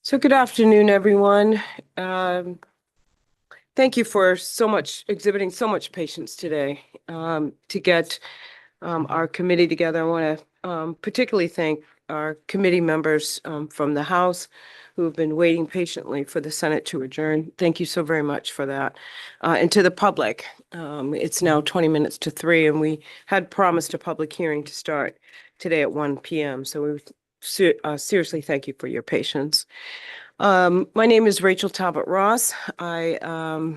So good afternoon, everyone. Thank you for exhibiting so much patience today to get our committee together. I want to particularly thank our committee members from the House who have been waiting patiently for the Senate to adjourn. Thank you so very much for that. And to the public, it's now 20 minutes to 3, and we had promised a public hearing to start today at 1 p.m. So we seriously thank you for your patience. My name is Rachel Talbot Ross. I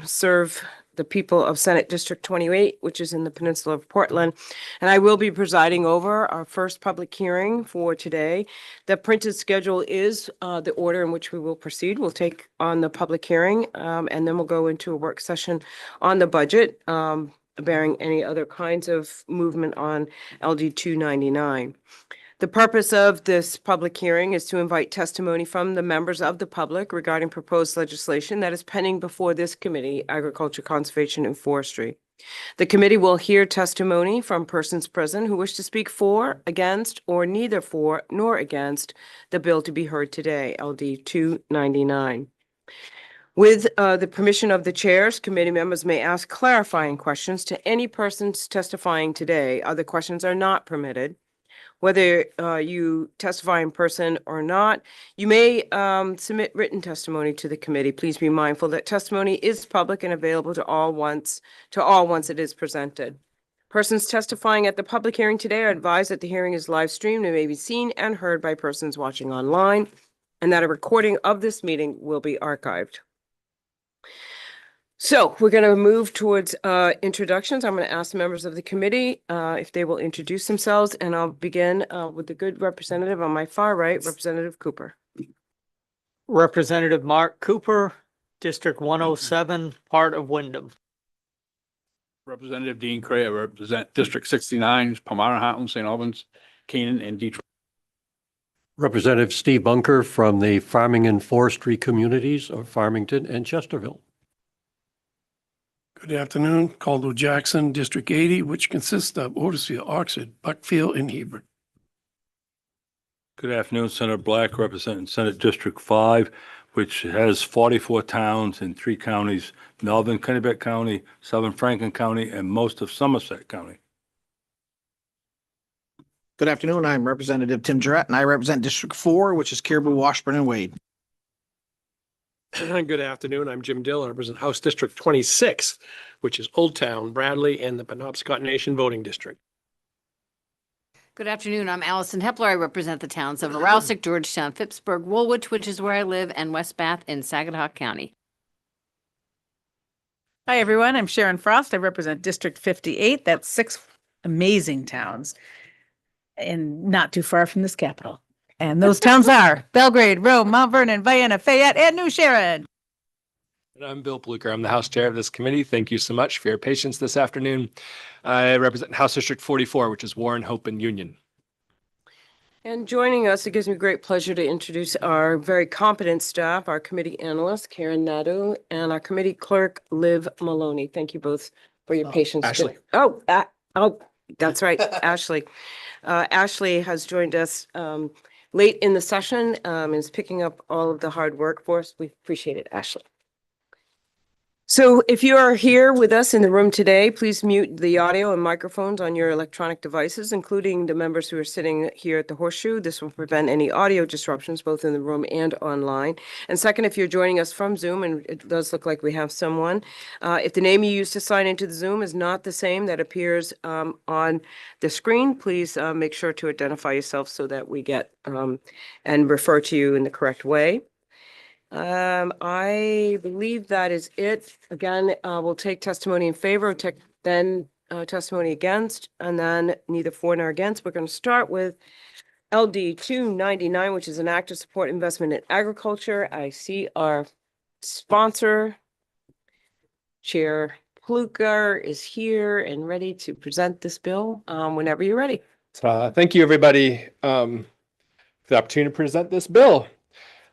serve the people of Senate District 28, which is in the peninsula of Portland, and I will be presiding over our first public hearing for today. The printed schedule is the order in which we will proceed. We'll take on the public hearing, and then we'll go into a work session on the budget, bearing any other kinds of movement on LD 299. The purpose of this public hearing is to invite testimony from the members of the public regarding proposed legislation that is pending before this committee, Agriculture, Conservation, and Forestry. The committee will hear testimony from persons present who wish to speak for, against, or neither for nor against the bill to be heard today, LD 299. With the permission of the chairs, committee members may ask clarifying questions to any persons testifying today. Other questions are not permitted. Whether you testify in person or not, you may submit written testimony to the committee. Please be mindful that testimony is public and available to all once it is presented. Persons testifying at the public hearing today are advised that the hearing is live streamed and may be seen and heard by persons watching online, and that a recording of this meeting will be archived. So we're going to move towards introductions. I'm going to ask members of the committee if they will introduce themselves, and I'll begin with the good representative on my far right, Representative Cooper. Representative Mark Cooper, District 107, part of Wyndham. Representative Dean Cray, I represent District 69, Palmyra, Houghton, St. Albans, Canaan, and Detroit. Representative Steve Bunker from the Farming and Forestry communities of Farmington and Chesterville. Good afternoon, Caldwell Jackson, District 80, which consists of Otisville, Oxford, Buckfield, and Hebron. Good afternoon, Senator Black, representing Senate District 5, which has 44 towns in 3 counties, Northern Kennebec County, Southern Franklin County, and most of Somerset County. Good afternoon, I'm Representative Tim Jarrett, and I represent District 4, which is Caribou, Washburn, and Wade. Good afternoon. I'm Jim Dill. I represent House District 26, which is Old Town, Bradley, and the Penobscot Nation Voting District. Good afternoon. I'm Allison Hepler. I represent the towns of Aroustic, Georgetown, Phippsburg, Woolwich, which is where I live, and West Bath in Saginaw County. Hi, everyone. I'm Sharon Frost. I represent District 58. That's 6 amazing towns and not too far from this capital. And those towns are Belgrade, Rome, Mount Vernon, Vienna, Fayette, and New Sharon. And I'm Bill Blucher. I'm the House Chair of this committee. Thank you so much for your patience this afternoon. I represent House District 44, which is Warren, Hope, and Union. And joining us, it gives me great pleasure to introduce our very competent staff, our committee analyst, Karen Nadeau, and our committee clerk, Liv Maloney. Thank you both for your patience. Ashley. That's right, Ashley. Ashley has joined us late in the session and is picking up all of the hard work for us. We appreciate it, Ashley. So if you are here with us in the room today, please mute the audio and microphones on your electronic devices, including the members who are sitting here at the Horseshoe. This will prevent any audio disruptions, both in the room and online. And second, if you're joining us from Zoom, and it does look like we have someone, if the name you use to sign into the Zoom is not the same that appears on the screen, please make sure to identify yourself so that we get and refer to you in the correct way. I believe that is it. Again, we'll take testimony in favor, then testimony against, and then neither for nor against. We're going to start with LD 299, which is an act to support investment in agriculture. I see our sponsor, Chair Pluker, is here and ready to present this bill whenever you're ready. Thank you, everybody, for the opportunity to present this bill.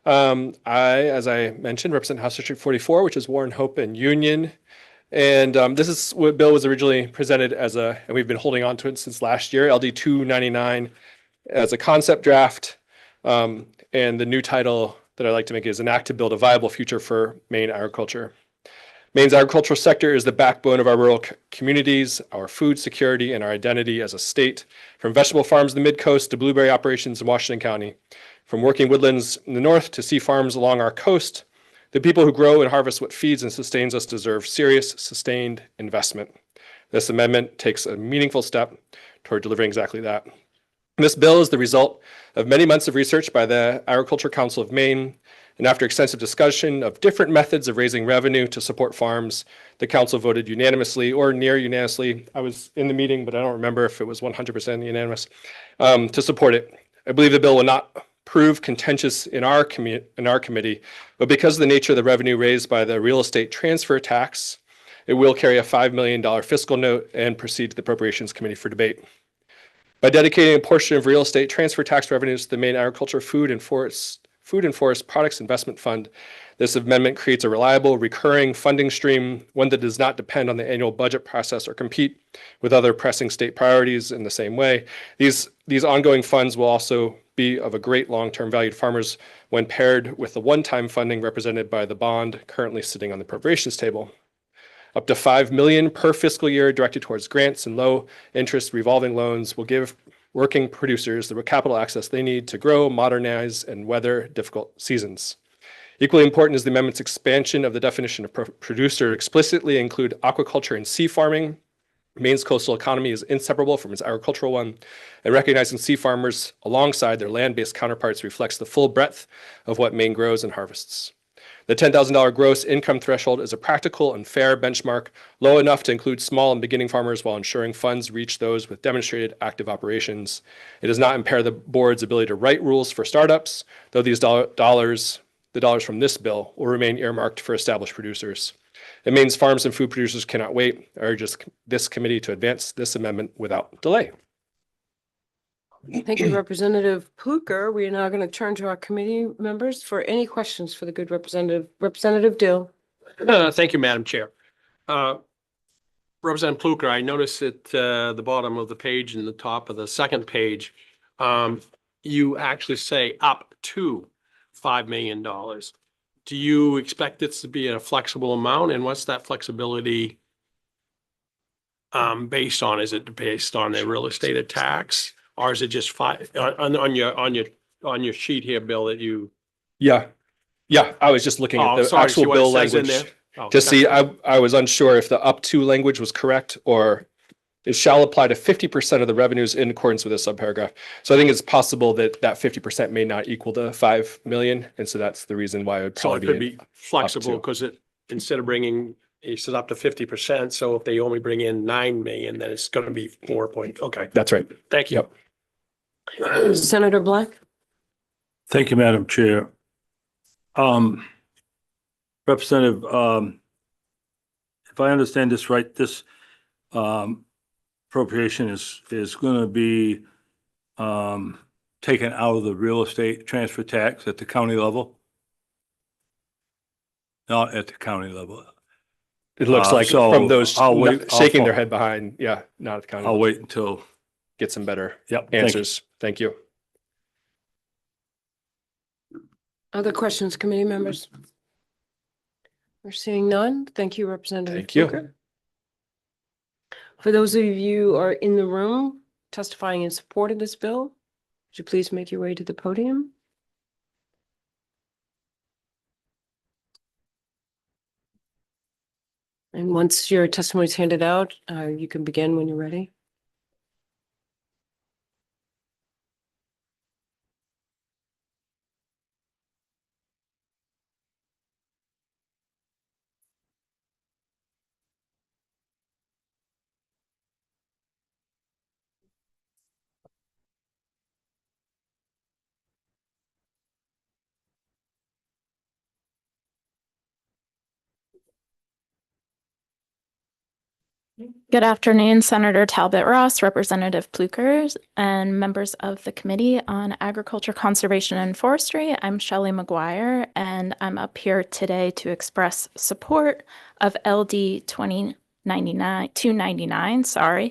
As I mentioned, represent House District 44, which is Warren, Hope, and Union. And this is what bill was originally presented as and we've been holding on to it since last year, LD 299 as a concept draft. And the new title that I'd like to make is an act to build a viable future for Maine agriculture. Maine's agricultural sector is the backbone of our rural communities, our food security, and our identity as a state. From vegetable farms in the mid-coast to blueberry operations in Washington County, from working woodlands in the north to sea farms along our coast, the people who grow and harvest what feeds and sustains us deserve serious, sustained investment. This amendment takes a meaningful step toward delivering exactly that. This bill is the result of many months of research by the Agriculture Council of Maine, and after extensive discussion of different methods of raising revenue to support farms, the council voted unanimously or near unanimously. I was in the meeting, but I don't remember if it was 100% unanimous to support it. I believe the bill will not prove contentious in our committee, but because of the nature of the revenue raised by the real estate transfer tax, it will carry a $5 million fiscal note and proceed to the Appropriations Committee for debate. By dedicating a portion of real estate transfer tax revenues to the Maine Agriculture, Food and Forest Products Investment Fund, this amendment creates a reliable, recurring funding stream, one that does not depend on the annual budget process or compete with other pressing state priorities in the same way. These ongoing funds will also be of a great long-term value to farmers when paired with the one-time funding represented by the bond currently sitting on the appropriations table. Up to $5 million per fiscal year directed towards grants and low-interest revolving loans will give working producers the capital access they need to grow, modernize, and weather difficult seasons. Equally important is the amendment's expansion of the definition of producer to explicitly include aquaculture and sea farming. Maine's coastal economy is inseparable from its agricultural one, and recognizing sea farmers alongside their land-based counterparts reflects the full breadth of what Maine grows and harvests. The $10,000 gross income threshold is a practical and fair benchmark, low enough to include small and beginning farmers while ensuring funds reach those with demonstrated active operations. It does not impair the board's ability to write rules for startups, though these the dollars from this bill will remain earmarked for established producers. It means farms and food producers cannot wait. I urge this committee to advance this amendment without delay. Thank you, Representative Pluker. We are now going to turn to our committee members for any questions for the good representative. Representative Dill. Thank you, Madam Chair. Representative Pluker, I noticed at the bottom of the page and the top of the second page, you actually say up to $5 million. Do you expect this to be a flexible amount? And what's that flexibility based on? Is it based on the real estate tax? Or is it just on your sheet here, Bill, that you? Yeah, I was just looking at the actual bill language to see. I was unsure if the up to language was correct, or it shall apply to 50% of the revenues in accordance with this subparagraph. So I think it's possible that 50% may not equal the 5 million, and so that's the reason why it would So probably it could be flexible because instead of bringing, he says up to 50%. So if they only bring in 9 million, then it's going to be 4 point. Okay, That's right. thank you. Yep. Senator Black. Thank you, Madam Chair. Representative, if I understand this right, this appropriation is going to be taken out of the real estate transfer tax at the county level? Not at the county level. It looks like so from those shaking their I'll- head behind. Yeah, not at the county. I'll level. wait until, Get some better yep. thank you. answers. Thank you. Other questions, committee members? We're seeing none. Thank you, Representative Thank you. Pluker. For those of you who are in the room testifying in support of this bill, would you please make your way to the podium? And once your testimony is handed out, you can begin when you're ready. Good afternoon, Senator Talbot Ross, Representative Pluker, and members of the Committee on Agriculture, Conservation, and Forestry. I'm Shelley McGuire, and I'm up here today to express support of LD 299,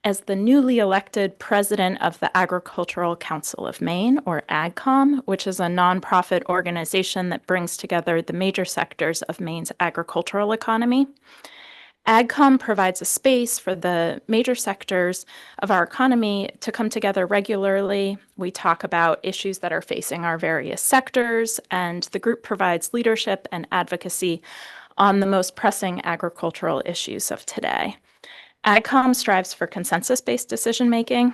As the newly elected president of the Agricultural Council of Maine, or AgCom, which is a nonprofit organization that brings together the major sectors of Maine's agricultural economy, AgCom provides a space for the major sectors of our economy to come together regularly. We talk about issues that are facing our various sectors, and the group provides leadership and advocacy on the most pressing agricultural issues of today. AgCom strives for consensus-based decision-making.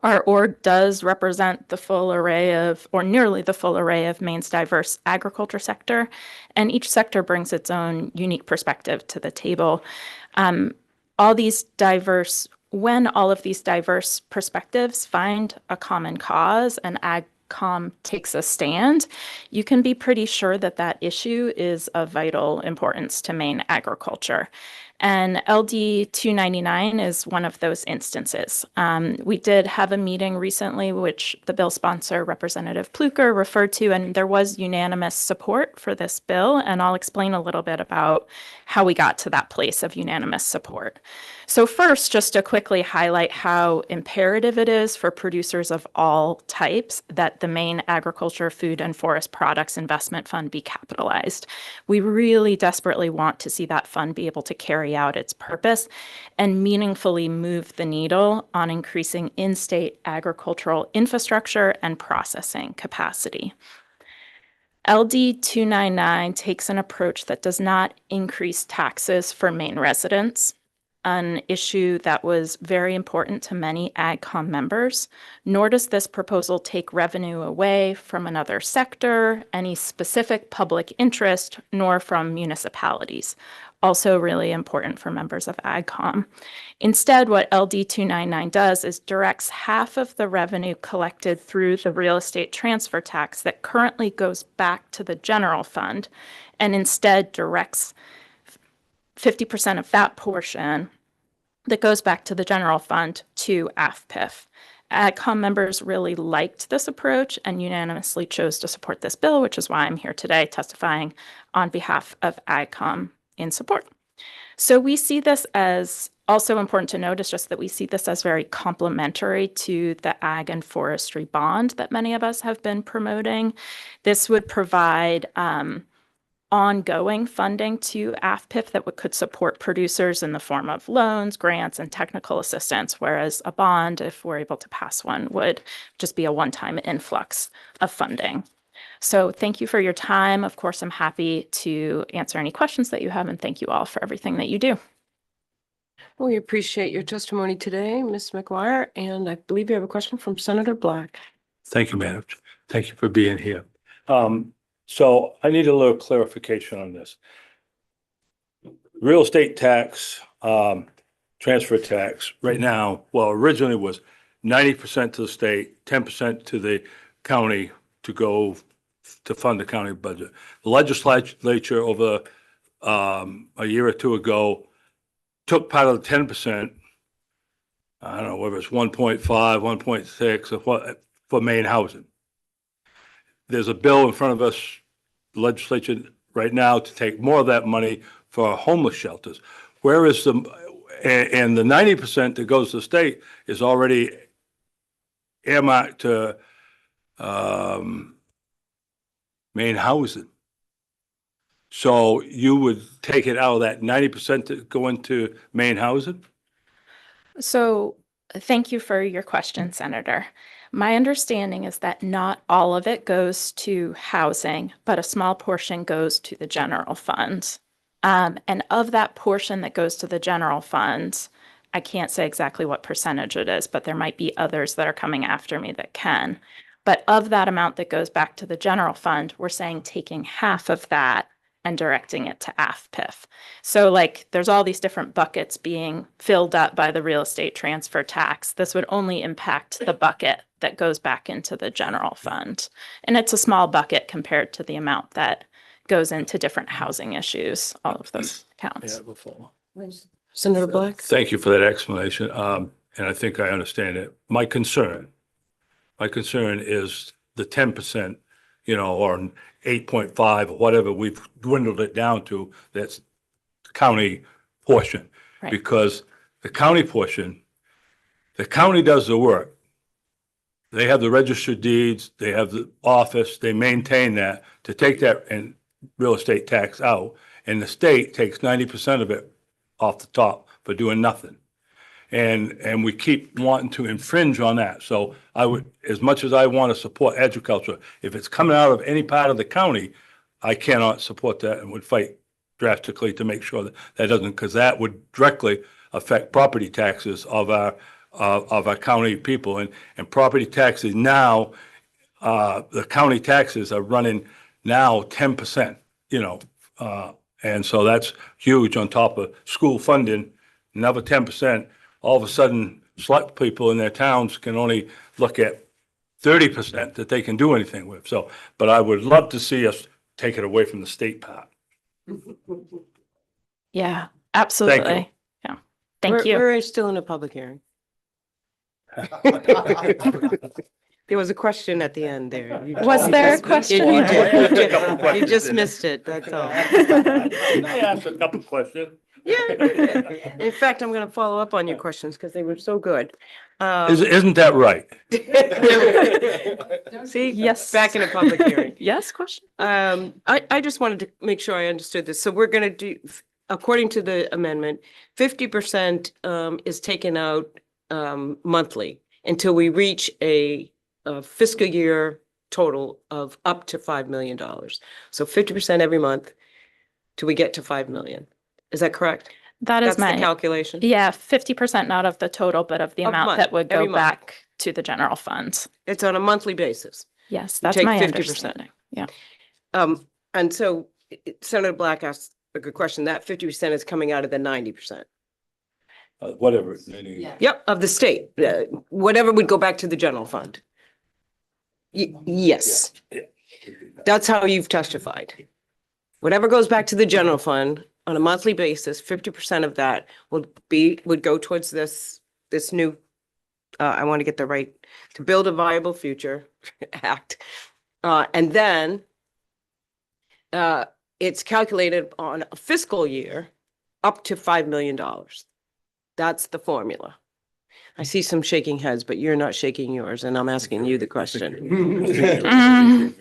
Our org does represent the full array of, or nearly the full array of Maine's diverse agriculture sector, and each sector brings its own unique perspective to the table. When all of these diverse perspectives find a common cause and AgCom takes a stand, you can be pretty sure that that issue is of vital importance to Maine agriculture. And LD 299 is one of those instances. We did have a meeting recently, which the bill sponsor, Representative Pluker, referred to, and there was unanimous support for this bill. And I'll explain a little bit about how we got to that place of unanimous support. So first, just to quickly highlight how imperative it is for producers of all types that the Maine Agriculture, Food, and Forest Products Investment Fund be capitalized. We really desperately want to see that fund be able to carry out its purpose and meaningfully move the needle on increasing in-state agricultural infrastructure and processing capacity. LD 299 takes an approach that does not increase taxes for Maine residents, an issue that was very important to many AgCom members, nor does this proposal take revenue away from another sector, any specific public interest, nor from municipalities. Also really important for members of AgCom. Instead, what LD 299 does is directs half of the revenue collected through the real estate transfer tax that currently goes back to the general fund, and instead directs 50% of that portion that goes back to the general fund to AFPIF. AgCom members really liked this approach and unanimously chose to support this bill, which is why I'm here today testifying on behalf of AgCom in support. So we see this as also important to note is just that we see this as very complementary to the ag and forestry bond that many of us have been promoting. This would provide ongoing funding to AFPIF that could support producers in the form of loans, grants, and technical assistance, whereas a bond, if we're able to pass one, would just be a one-time influx of funding. So thank you for your time. Of course, I'm happy to answer any questions that you have, and thank you all for everything that you do. We appreciate your testimony today, Ms. McGuire, and I believe you have a question from Senator Black. Thank you, Madam. Thank you for being here. So I need a little clarification on this. Real estate tax, transfer tax right now, well, originally was 90% to the state, 10% to the county to go to fund the county budget. The legislature over a year or two ago took part of the 10%, I don't know whether it's 1.5, 1.6 or what, for Maine housing. There's a bill in front of us, the legislature right now, to take more of that money for homeless shelters. Where is the, and the 90% that goes to the state is already earmarked to Maine housing. So you would take it out of that 90% to go into Maine housing? So thank you for your question, Senator. My understanding is that not all of it goes to housing, but a small portion goes to the general fund. And of that portion that goes to the general fund, I can't say exactly what percentage it is, but there might be others that are coming after me that can. But of that amount that goes back to the general fund, we're saying taking half of that and directing it to AFPIF. So like there's all these different buckets being filled up by the real estate transfer tax. This would only impact the bucket that goes back into the general fund. And it's a small bucket compared to the amount that goes into different housing issues, all of those accounts. Senator Black? Thank you for that explanation. And I think I understand it. My concern is the 10%, or 8.5 or whatever we've dwindled it down to, that's county portion. Right. Because the county portion The county does the work. They have the registered deeds, they have the office, they maintain that to take that and real estate tax out. And the state takes 90% of it off the top for doing nothing. And we keep wanting to infringe on that. So I would, as much as I want to support agriculture, if it's coming out of any part of the county, I cannot support that and would fight drastically to make sure that that doesn't, because that would directly affect property taxes of our county people. And property taxes now, the county taxes are running now 10%, and so that's huge on top of school funding, another 10%. All of a sudden, select people in their towns can only look at 30% that they can do anything with. So, but I would love to see us take it away from the state part. Yeah, absolutely. Yeah. Thank you. We're still in a public hearing. There was a question at the end there. Was there a question? You A did. couple You questions just in it. missed it, that's all. I asked a couple questions. Yeah. In fact, I'm going to follow up on your questions because they were so good. Isn't that right? See? Yes. Back in a public hearing. Yes, question? I just wanted to make sure I understood this. So we're going to do, according to the amendment, 50% is taken out monthly until we reach a fiscal year total of up to $5 million. So 50% every month till we get to 5 million. Is that correct? That is That's the my, calculation? yeah, 50% not of the total, but of the Of amount month, that would every go month. back to the general fund. It's on a monthly basis. Yes, You that's take my 50%. understanding. Yeah. And so Senator Black asked a good question. That 50% is coming out of the 90%. Whatever. Yep, of the state. Whatever would go back to the general fund. Yes, Yeah. that's how you've testified. Whatever goes back to the general fund on a monthly basis, 50% of that would go towards this new, I want to get the right, to build a viable future act. And then it's calculated on a fiscal year up to $5 million. That's the formula. I see some shaking heads, but you're not shaking yours, and I'm asking you the question.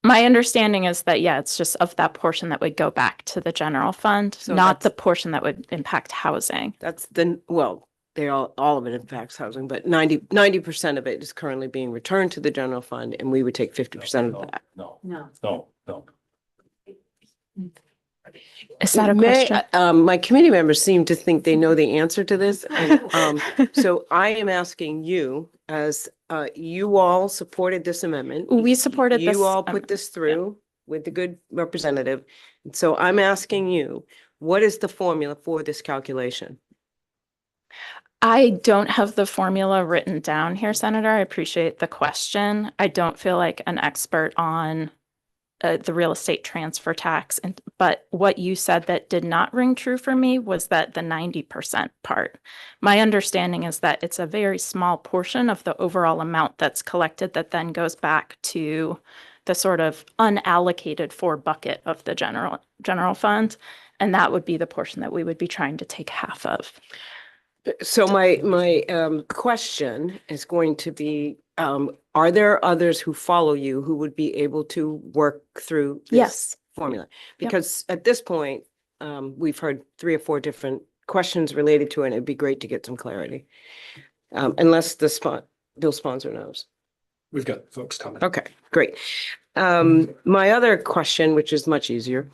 My understanding is that, yeah, it's just of that portion that would go back to the general fund, So not the that's- portion that would impact housing. That's well, all of it impacts housing, but 90% of it is currently being returned to the general fund, and we would take 50% of that. No. Is that a May- question? My committee members seem to think they know the answer to this. And, so I am asking you, as you all supported this amendment. We supported this. You all put this through with the good representative. And so I'm asking you, what is the formula for this calculation? I don't have the formula written down here, Senator. I appreciate the question. I don't feel like an expert on the real estate transfer tax. But what you said that did not ring true for me was that the 90% part. My understanding is that it's a very small portion of the overall amount that's collected that then goes back to the sort of unallocated for bucket of the general fund. And that would be the portion that we would be trying to take half of. So my question is going to be, are there others who follow you who would be able to work through this Yes. formula? Because at this point, we've heard 3 or 4 different questions related to it, and it'd be great to get some clarity. Unless the bill sponsor knows. We've got folks coming. Okay, great. My other question, which is much easier,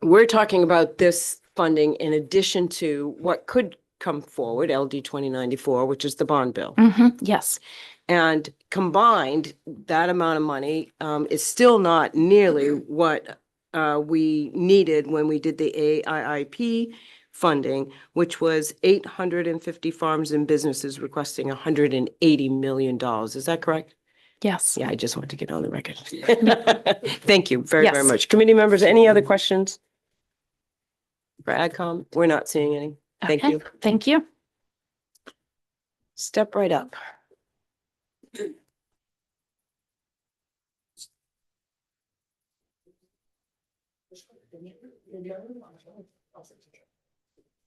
we're talking about this funding in addition to what could come forward, LD 2094, which is the bond bill. Yes. And combined, that amount of money is still not nearly what we needed when we did the AIIP funding, which was 850 farms and businesses requesting $180 million. Is that correct? Yes. Yeah, I just want to get on the record. Thank you very, very Yes. much. Committee members, any other questions? For AdCom? We're not seeing any. Thank Okay, you. Thank you. Step right up.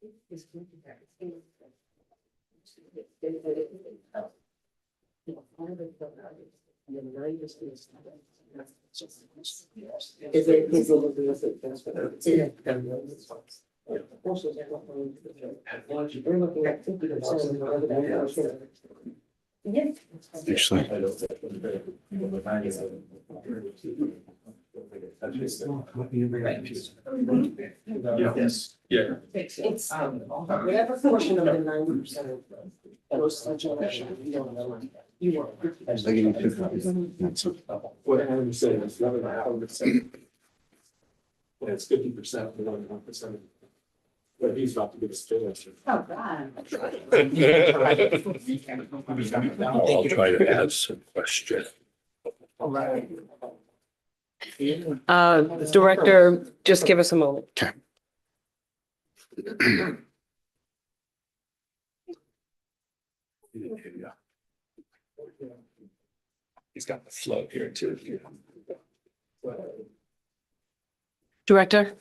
Yes. Yeah. It's, whatever portion of the 90% goes to generation, you don't know. You want. What I'm saying is 11.5%. It's 50%, 11.5%. But he's about to give us finish. Oh, God. I'll try to ask some questions. Director, just give us a moment. He's got the flow here too. Director?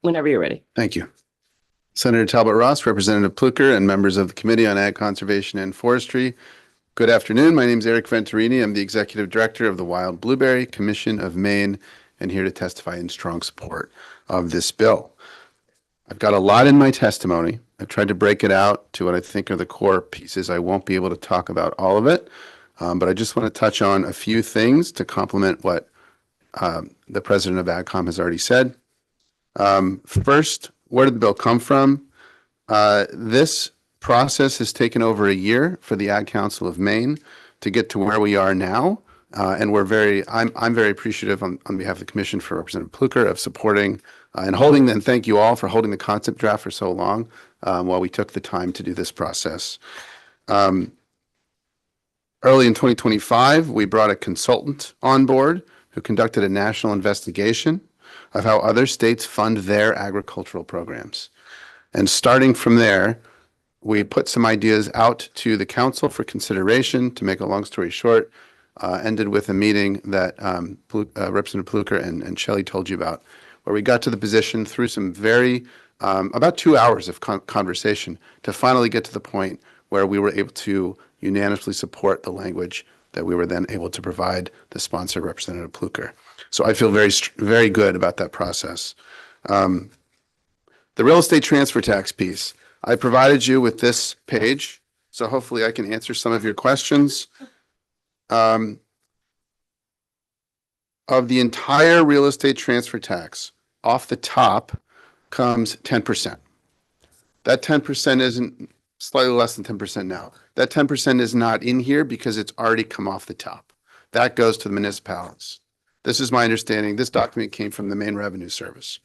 Whenever you're ready. Thank you. Senator Talbot Ross, Representative Pluker, and members of the Committee on Ag Conservation and Forestry. Good afternoon. My name is Eric Venturini. I'm the Executive Director of the Wild Blueberry Commission of Maine and here to testify in strong support of this bill. I've got a lot in my testimony. I've tried to break it out to what I think are the core pieces. I won't be able to talk about all of it, but I just want to touch on a few things to complement what the president of AgCom has already said. First, where did the bill come from? This process has taken over a year for the Ag Council of Maine to get to where we are now. And I'm very appreciative on behalf of the Commission for Representative Pluker of supporting and holding, and thank you all for holding the concept draft for so long while we took the time to do this process. Early in 2025, we brought a consultant on board who conducted a national investigation of how other states fund their agricultural programs. And starting from there, we put some ideas out to the council for consideration. To make a long story short, ended with a meeting that Representative Pluker and Shelley told you about, where we got to the position through some very, about 2 hours of conversation to finally get to the point where we were able to unanimously support the language that we were then able to provide the sponsor, Representative Pluker. So I feel very good about that process. The real estate transfer tax piece. I provided you with this page, so hopefully I can answer some of your questions. Of the entire real estate transfer tax, off the top comes 10%. That 10% isn't, slightly less than 10% now. That 10% is not in here because it's already come off the top. That goes to the municipalities. This is my understanding. This document came from the Maine Revenue Service.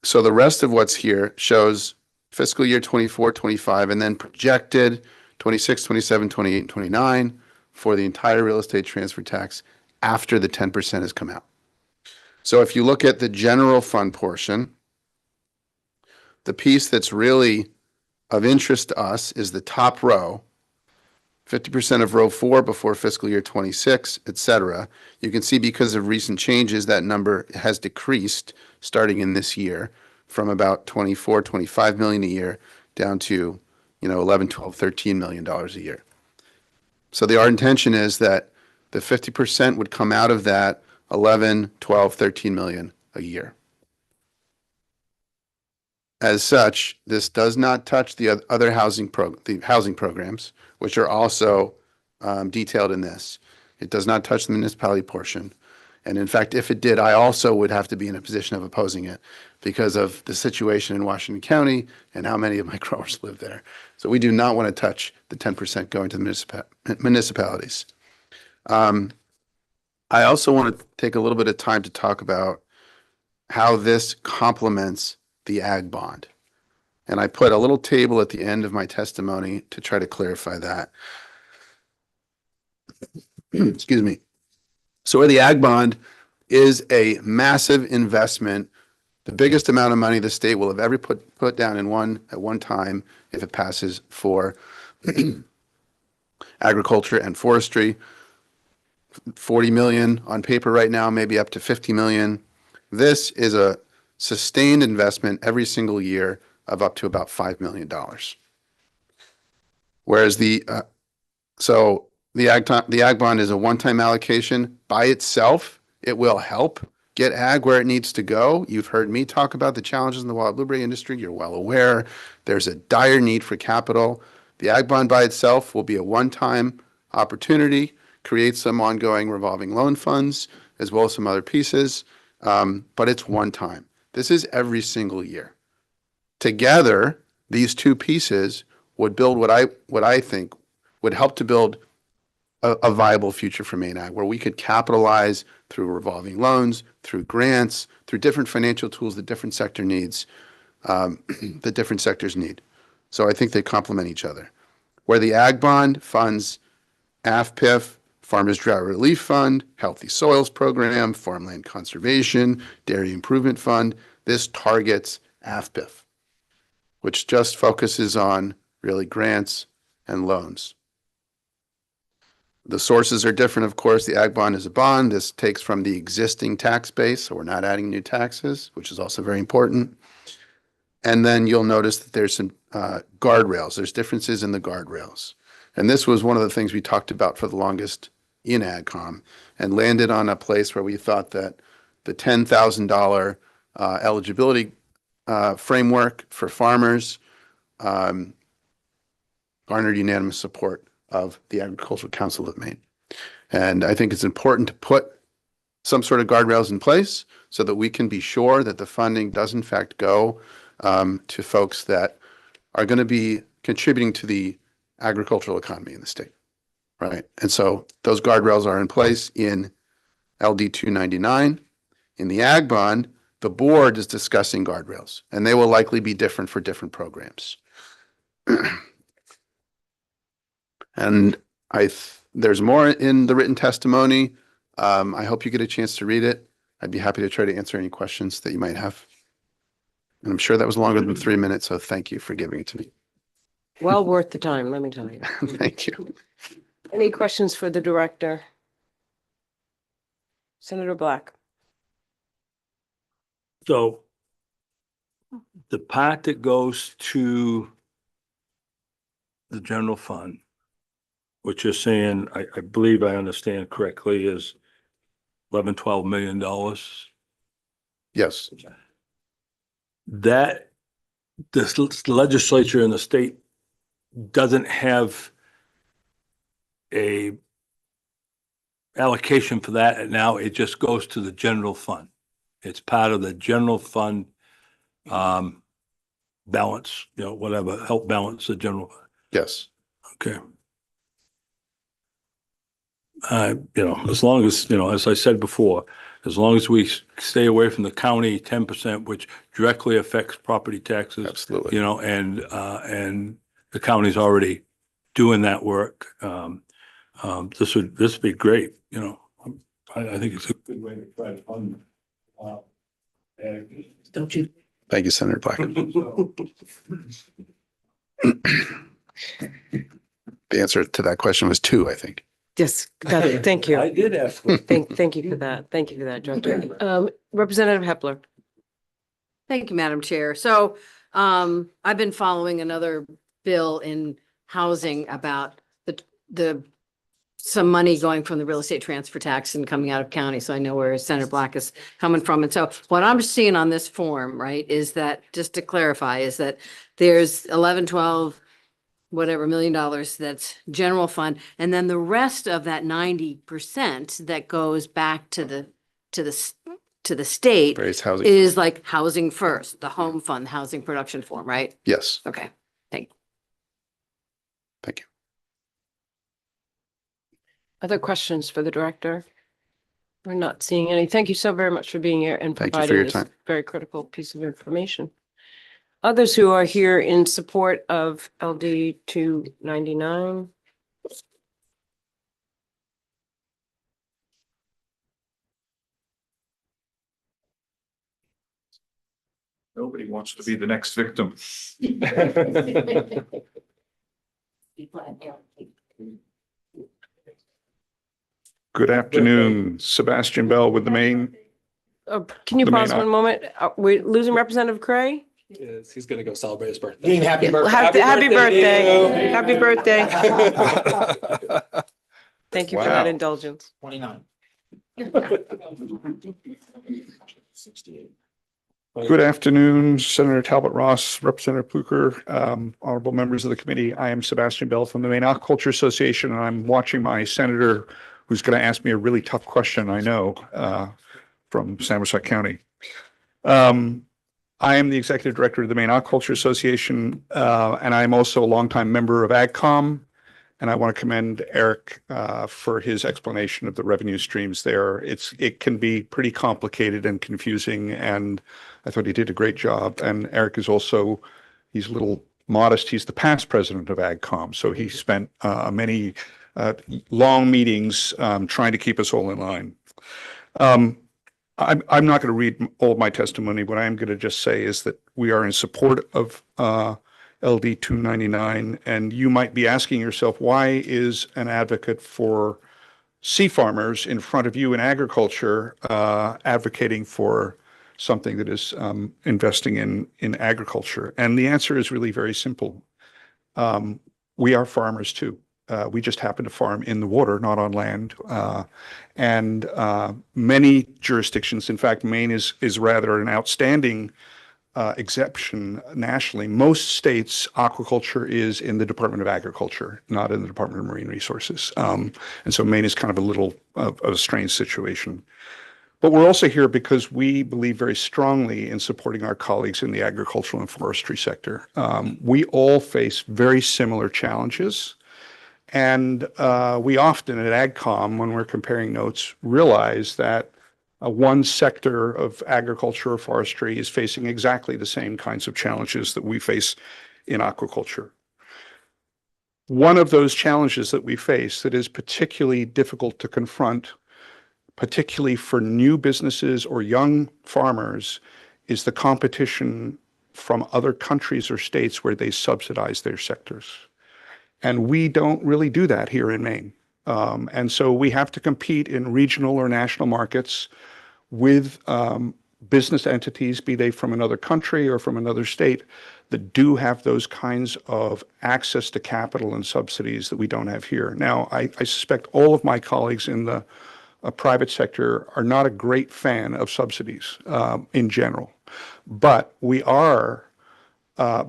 So the rest of what's here shows fiscal year 24, 25, and then projected 26, 27, 28, and 29 for the entire real estate transfer tax after the 10% has come out. So if you look at the general fund portion, the piece that's really of interest to us is the top row, 50% of row 4 before fiscal year 26, et cetera. You can see because of recent changes, that number has decreased starting in this year from about 24, 25 million a year down to, 11, 12, 13 million dollars a year. So our intention is that the 50% would come out of that 11, 12, 13 million a year. As such, this does not touch the other housing programs, which are also detailed in this. It does not touch the municipality portion. And in fact, if it did, I also would have to be in a position of opposing it because of the situation in Washington County and how many of my growers live there. So we do not want to touch the 10% going to the municipalities. I also want to take a little bit of time to talk about how this complements the ag bond. And I put a little table at the end of my testimony to try to clarify that. Excuse me. So where the ag bond is a massive investment, the biggest amount of money the state will have ever put down at one time if it passes for agriculture and forestry. 40 million on paper right now, maybe up to 50 million. This is a sustained investment every single year of up to about $5 million. Whereas the ag bond is a one-time allocation by itself. It will help get ag where it needs to go. You've heard me talk about the challenges in the wild blueberry industry. You're well aware there's a dire need for capital. The ag bond by itself will be a one-time opportunity, create some ongoing revolving loan funds, as well as some other pieces, but it's one time. This is every single year. Together, these two pieces would build what I think would help to build a viable future for Maine Ag, where we could capitalize through revolving loans, through grants, through different financial tools that different sector needs, that different sectors need. So I think they complement each other. Where the ag bond funds AFPIF, Farmers Drought Relief Fund, Healthy Soils Program, Farmland Conservation, Dairy Improvement Fund, this targets AFPIF, which just focuses on really grants and loans. The sources are different, of course. The ag bond is a bond. This takes from the existing tax base, so we're not adding new taxes, which is also very important. And then you'll notice that there's some guardrails. There's differences in the guardrails. And this was one of the things we talked about for the longest in AgCom and landed on a place where we thought that the $10,000 eligibility framework for farmers garnered unanimous support of the Agricultural Council of Maine. And I think it's important to put some sort of guardrails in place so that we can be sure that the funding does in fact go to folks that are going to be contributing to the agricultural economy in the state, right? And so those guardrails are in place in LD 299. In the ag bond, the board is discussing guardrails, and they will likely be different for different programs. And there's more in the written testimony. I hope you get a chance to read it. I'd be happy to try to answer any questions that you might have. And I'm sure that was longer than 3 minutes, so thank you for giving it to me. Well worth the time, let me tell you. Thank you. Any questions for the director? Senator Black. So the part that goes to the general fund, what you're saying, I believe I understand correctly, is $11-12 million. Yes. That the legislature in the state doesn't have a allocation for that, and now it just goes to the general fund. It's part of the general fund balance, whatever, help balance the general. Yes. Okay. As long as, as I said before, as long as we stay away from the county 10%, which directly affects property taxes. Absolutely. And the county's already doing that work. This would be great, I think it's a good way to try to fund. Don't you? Thank you, Senator Black. The answer to that question was 2, I think. Yes, thank you. I did ask. Thank you for that. Thank you for that, Director. Representative Hepler. Thank you, Madam Chair. So I've been following another bill in housing about the some money going from the real estate transfer tax and coming out of county. So I know where Senator Black is coming from. And so what I'm seeing on this form, right, is that, just to clarify, is that there's 11, 12, whatever $million that's general fund. And then the rest of that 90% that goes back to the state Various housing. is like housing first, the home fund, housing production form, right? Yes. Okay, thank you. Thank you. Other questions for the director? We're not seeing any. Thank you so very much for being here and Thank you for providing your this time. very critical piece of information. Others who are here in support of LD 299? Nobody wants to be the next victim. Good afternoon, Sebastian Bell with the Maine Can you The main pause 1 moment? We're losing Representative Cray? He's gonna go celebrate his birthday. Happy Happy birthday. Happy birthday. birthday. Thank you for Wow. that indulgence. 29. Good afternoon, Senator Talbot Ross, Representative Pluker, honorable members of the committee. I am Sebastian Bell from the Maine Aquaculture Association, and I'm watching my senator who's going to ask me a really tough question, I know, from Somerset County. I am the executive director of the Maine Aquaculture Association, and I'm also a longtime member of AgCom. And I want to commend Eric for his explanation of the revenue streams there. It can be pretty complicated and confusing, and I thought he did a great job. And Eric is also, he's a little modest. He's the past president of AgCom, so he spent many long meetings trying to keep us all in line. I'm not going to read all of my testimony. What I am going to just say is that we are in support of LD 299, and you might be asking yourself, why is an advocate for sea farmers in front of you in agriculture advocating for something that is investing in agriculture? And the answer is really very simple. We are farmers too. We just happen to farm in the water, not on land. And many jurisdictions, in fact, Maine is rather an outstanding exception nationally. Most states, aquaculture is in the Department of Agriculture, not in the Department of Marine Resources. And so Maine is kind of a little of a strange situation. But we're also here because we believe very strongly in supporting our colleagues in the agricultural and forestry sector. We all face very similar challenges. And we often at AgCom, when we're comparing notes, realize that one sector of agriculture or forestry is facing exactly the same kinds of challenges that we face in aquaculture. One of those challenges that we face that is particularly difficult to confront, particularly for new businesses or young farmers, is the competition from other countries or states where they subsidize their sectors. And we don't really do that here in Maine. And so we have to compete in regional or national markets with business entities, be they from another country or from another state, that do have those kinds of access to capital and subsidies that we don't have here. Now, I suspect all of my colleagues in the private sector are not a great fan of subsidies in general, but we are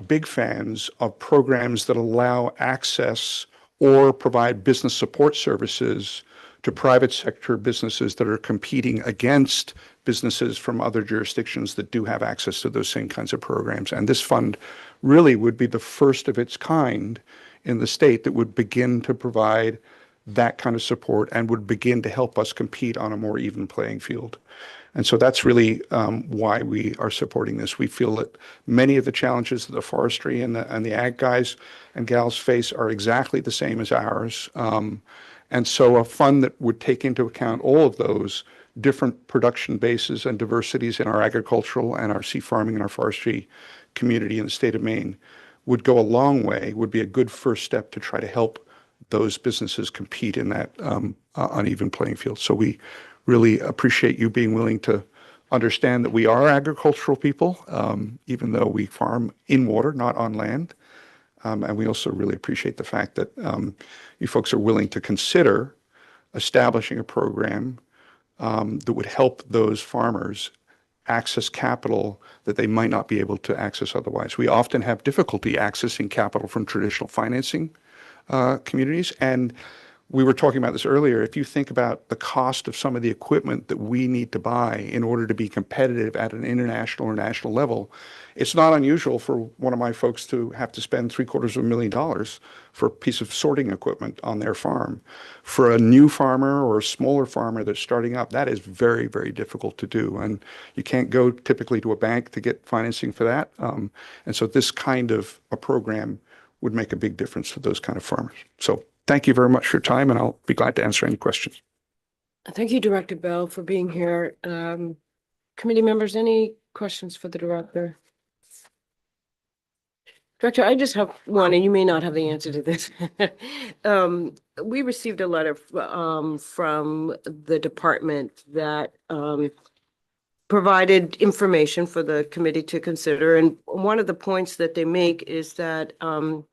big fans of programs that allow access or provide business support services to private sector businesses that are competing against businesses from other jurisdictions that do have access to those same kinds of programs. And this fund really would be the first of its kind in the state that would begin to provide that kind of support and would begin to help us compete on a more even playing field. And so that's really why we are supporting this. We feel that many of the challenges that the forestry and the ag guys and gals face are exactly the same as ours. And so a fund that would take into account all of those different production bases and diversities in our agricultural and our sea farming and our forestry community in the state of Maine would go a long way, would be a good first step to try to help those businesses compete in that uneven playing field. So we really appreciate you being willing to understand that we are agricultural people, even though we farm in water, not on land. And we also really appreciate the fact that you folks are willing to consider establishing a program that would help those farmers access capital that they might not be able to access otherwise. We often have difficulty accessing capital from traditional financing communities. And we were talking about this earlier. If you think about the cost of some of the equipment that we need to buy in order to be competitive at an international or national level, it's not unusual for one of my folks to have to spend $750,000 for a piece of sorting equipment on their farm. For a new farmer or a smaller farmer that's starting up, that is very, very difficult to do. And you can't go typically to a bank to get financing for that. And so this kind of a program would make a big difference to those kind of farmers. So thank you very much for your time, and I'll be glad to answer any questions. Thank you, Director Bell, for being here. Committee members, any questions for the director? Director, I just have one, and you may not have the answer to this. We received a letter from the department that provided information for the committee to consider. And one of the points that they make is that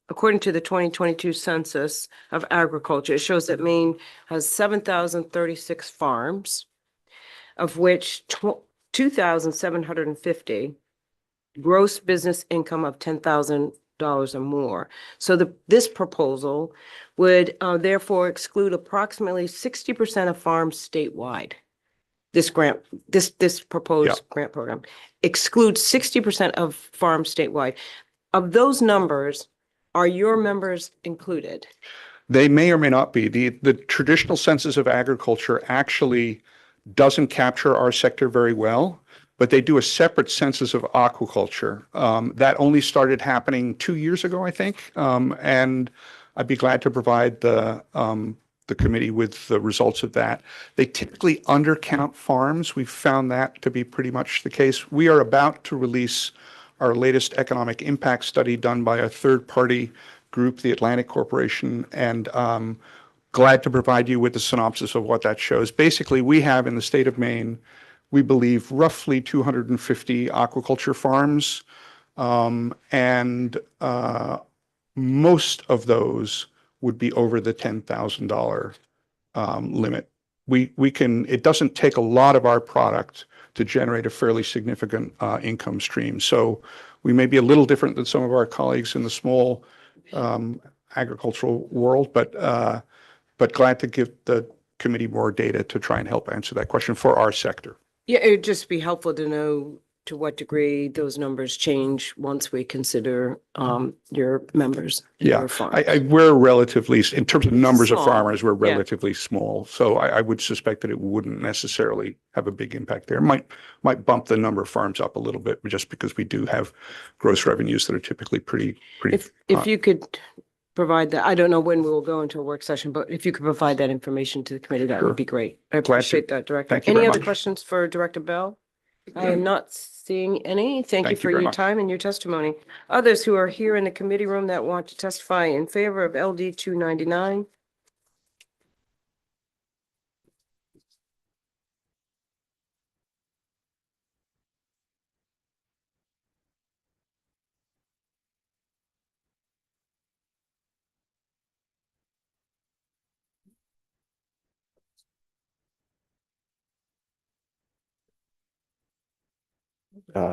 according to the 2022 Census of Agriculture, it shows that Maine has 7,036 farms, of which 2,750 gross business income of $10,000 or more. So this proposal would therefore exclude approximately 60% of farms statewide. This proposed grant program excludes 60% of farms statewide. Of those numbers, are your members included? They may or may not be. The traditional census of agriculture actually doesn't capture our sector very well, but they do a separate census of aquaculture. That only started happening 2 years ago, I think. And I'd be glad to provide the committee with the results of that. They typically undercount farms. We've found that to be pretty much the case. We are about to release our latest economic impact study done by a third-party group, the Atlantic Corporation, and glad to provide you with the synopsis of what that shows. Basically, we have in the state of Maine, we believe, roughly 250 aquaculture farms, and most of those would be over the $10,000 limit. It doesn't take a lot of our product to generate a fairly significant income stream. So we may be a little different than some of our colleagues in the small agricultural world, but glad to give the committee more data to try and help answer that question for our sector. Yeah, it'd just be helpful to know to what degree those numbers change once we consider your members. Yeah, your farms. we're relatively, in terms of numbers of Small. farmers, we're Yeah. relatively small. So I would suspect that it wouldn't necessarily have a big impact there. Might bump the number of farms up a little bit, just because we do have gross revenues that are typically pretty. If you could provide that, I don't know when we will go into a work session, but if you could provide that information to the committee, that Sure. would be great. I Glad to. appreciate that, Director. Thank you Any very other much. questions for Director Bell? I am not seeing any. Thank you Thank you for very your much. time and your testimony. Others who are here in the committee room that want to testify in favor of LD 299?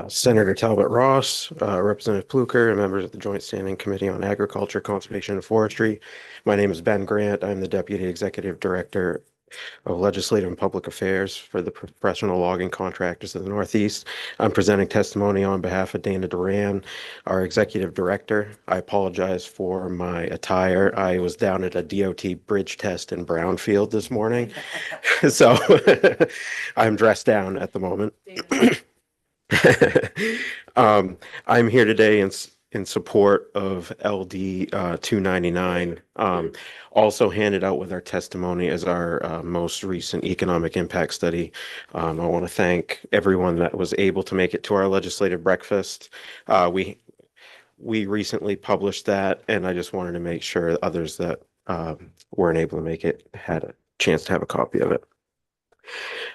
Senator Talbot Ross, Representative Pluker, and members of the Joint Standing Committee on Agriculture, Conservation, and Forestry. My name is Ben Grant. I'm the Deputy Executive Director of Legislative and Public Affairs for the Professional Logging Contractors of the Northeast. I'm presenting testimony on behalf of Dana Duran, our Executive Director. I apologize for my attire. I was down at a DOT bridge test in Brownfield this morning, so I'm dressed down at the moment. I'm here today in support of LD 299. Also handed out with our testimony as our most recent economic impact study. I want to thank everyone that was able to make it to our legislative breakfast. We recently published that, and I just wanted to make sure others that weren't able to make it had a chance to have a copy of it.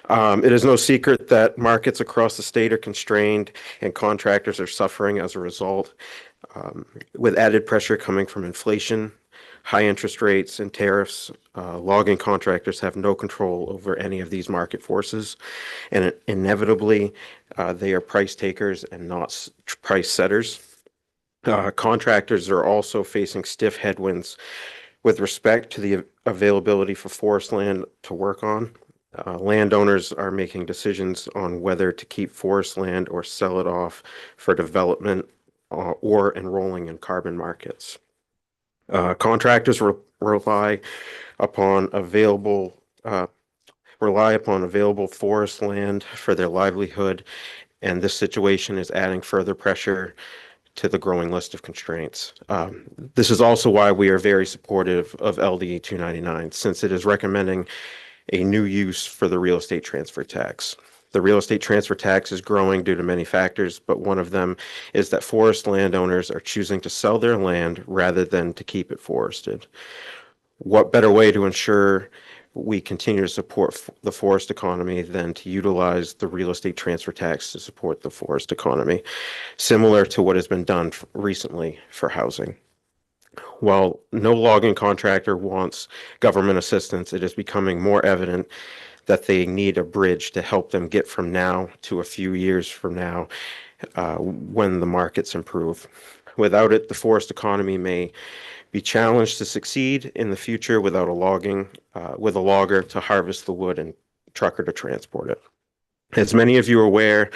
It is no secret that markets across the state are constrained and contractors are suffering as a result, with added pressure coming from inflation, high interest rates, and tariffs. Logging contractors have no control over any of these market forces, and inevitably they are price takers and not price setters. Contractors are also facing stiff headwinds with respect to the availability for forest land to work on. Landowners are making decisions on whether to keep forest land or sell it off for development or enrolling in carbon markets. Contractors rely upon available forest land for their livelihood, and this situation is adding further pressure to the growing list of constraints. This is also why we are very supportive of LD 299, since it is recommending a new use for the real estate transfer tax. The real estate transfer tax is growing due to many factors, but one of them is that forest landowners are choosing to sell their land rather than to keep it forested. What better way to ensure we continue to support the forest economy than to utilize the real estate transfer tax to support the forest economy, similar to what has been done recently for housing. While no logging contractor wants government assistance, it is becoming more evident that they need a bridge to help them get from now to a few years from now, when the markets improve. Without it, the forest economy may be challenged to succeed in the future without with a logger to harvest the wood and trucker to transport it. As many of you are aware,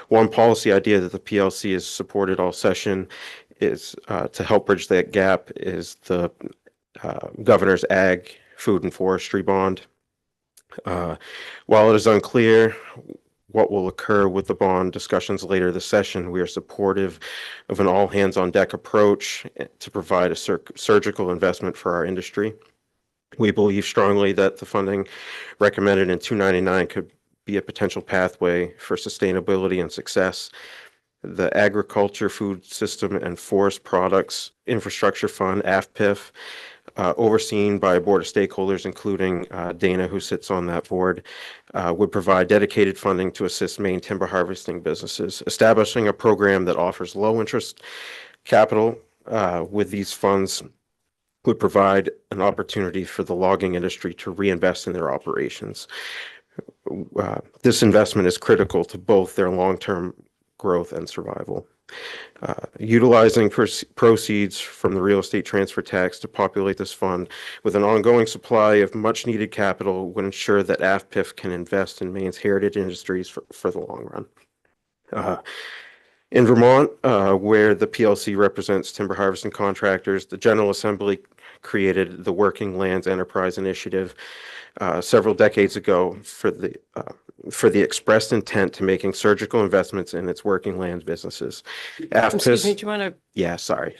one policy idea that the PLC has supported all session is to help bridge that gap is the Governor's Ag, Food and Forestry Bond. While it is unclear what will occur with the bond discussions later this session, we are supportive of an all-hands-on-deck approach to provide a surgical investment for our industry. We believe strongly that the funding recommended in 299 could be a potential pathway for sustainability and success. The Agriculture, Food System, and Forest Products Infrastructure Fund, AFPIF, overseen by a board of stakeholders, including Dana, who sits on that board, would provide dedicated funding to assist Maine timber harvesting businesses. Establishing a program that offers low-interest capital with these funds would provide an opportunity for the logging industry to reinvest in their operations. This investment is critical to both their long-term growth and survival. Utilizing proceeds from the real estate transfer tax to populate this fund with an ongoing supply of much needed capital would ensure that AFPIF can invest in Maine's heritage industries for the long run. In Vermont, where the PLC represents timber harvesting contractors, the General Assembly created the Working Lands Enterprise Initiative several decades ago for the expressed intent to making surgical investments in its working lands businesses. Excuse me, do you want to? Yeah, sorry.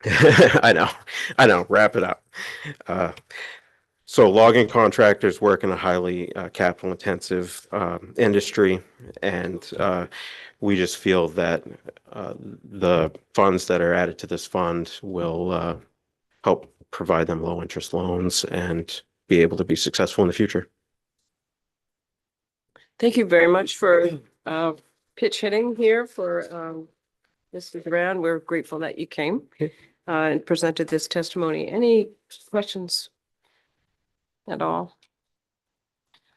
I know, wrap it up. So logging contractors work in a highly capital intensive industry, and we just feel that the funds that are added to this fund will help provide them low interest loans and be able to be successful in the future. Thank you very much for pitch hitting here for Mr. Duran. We're grateful that you came and presented this testimony. Any questions at all?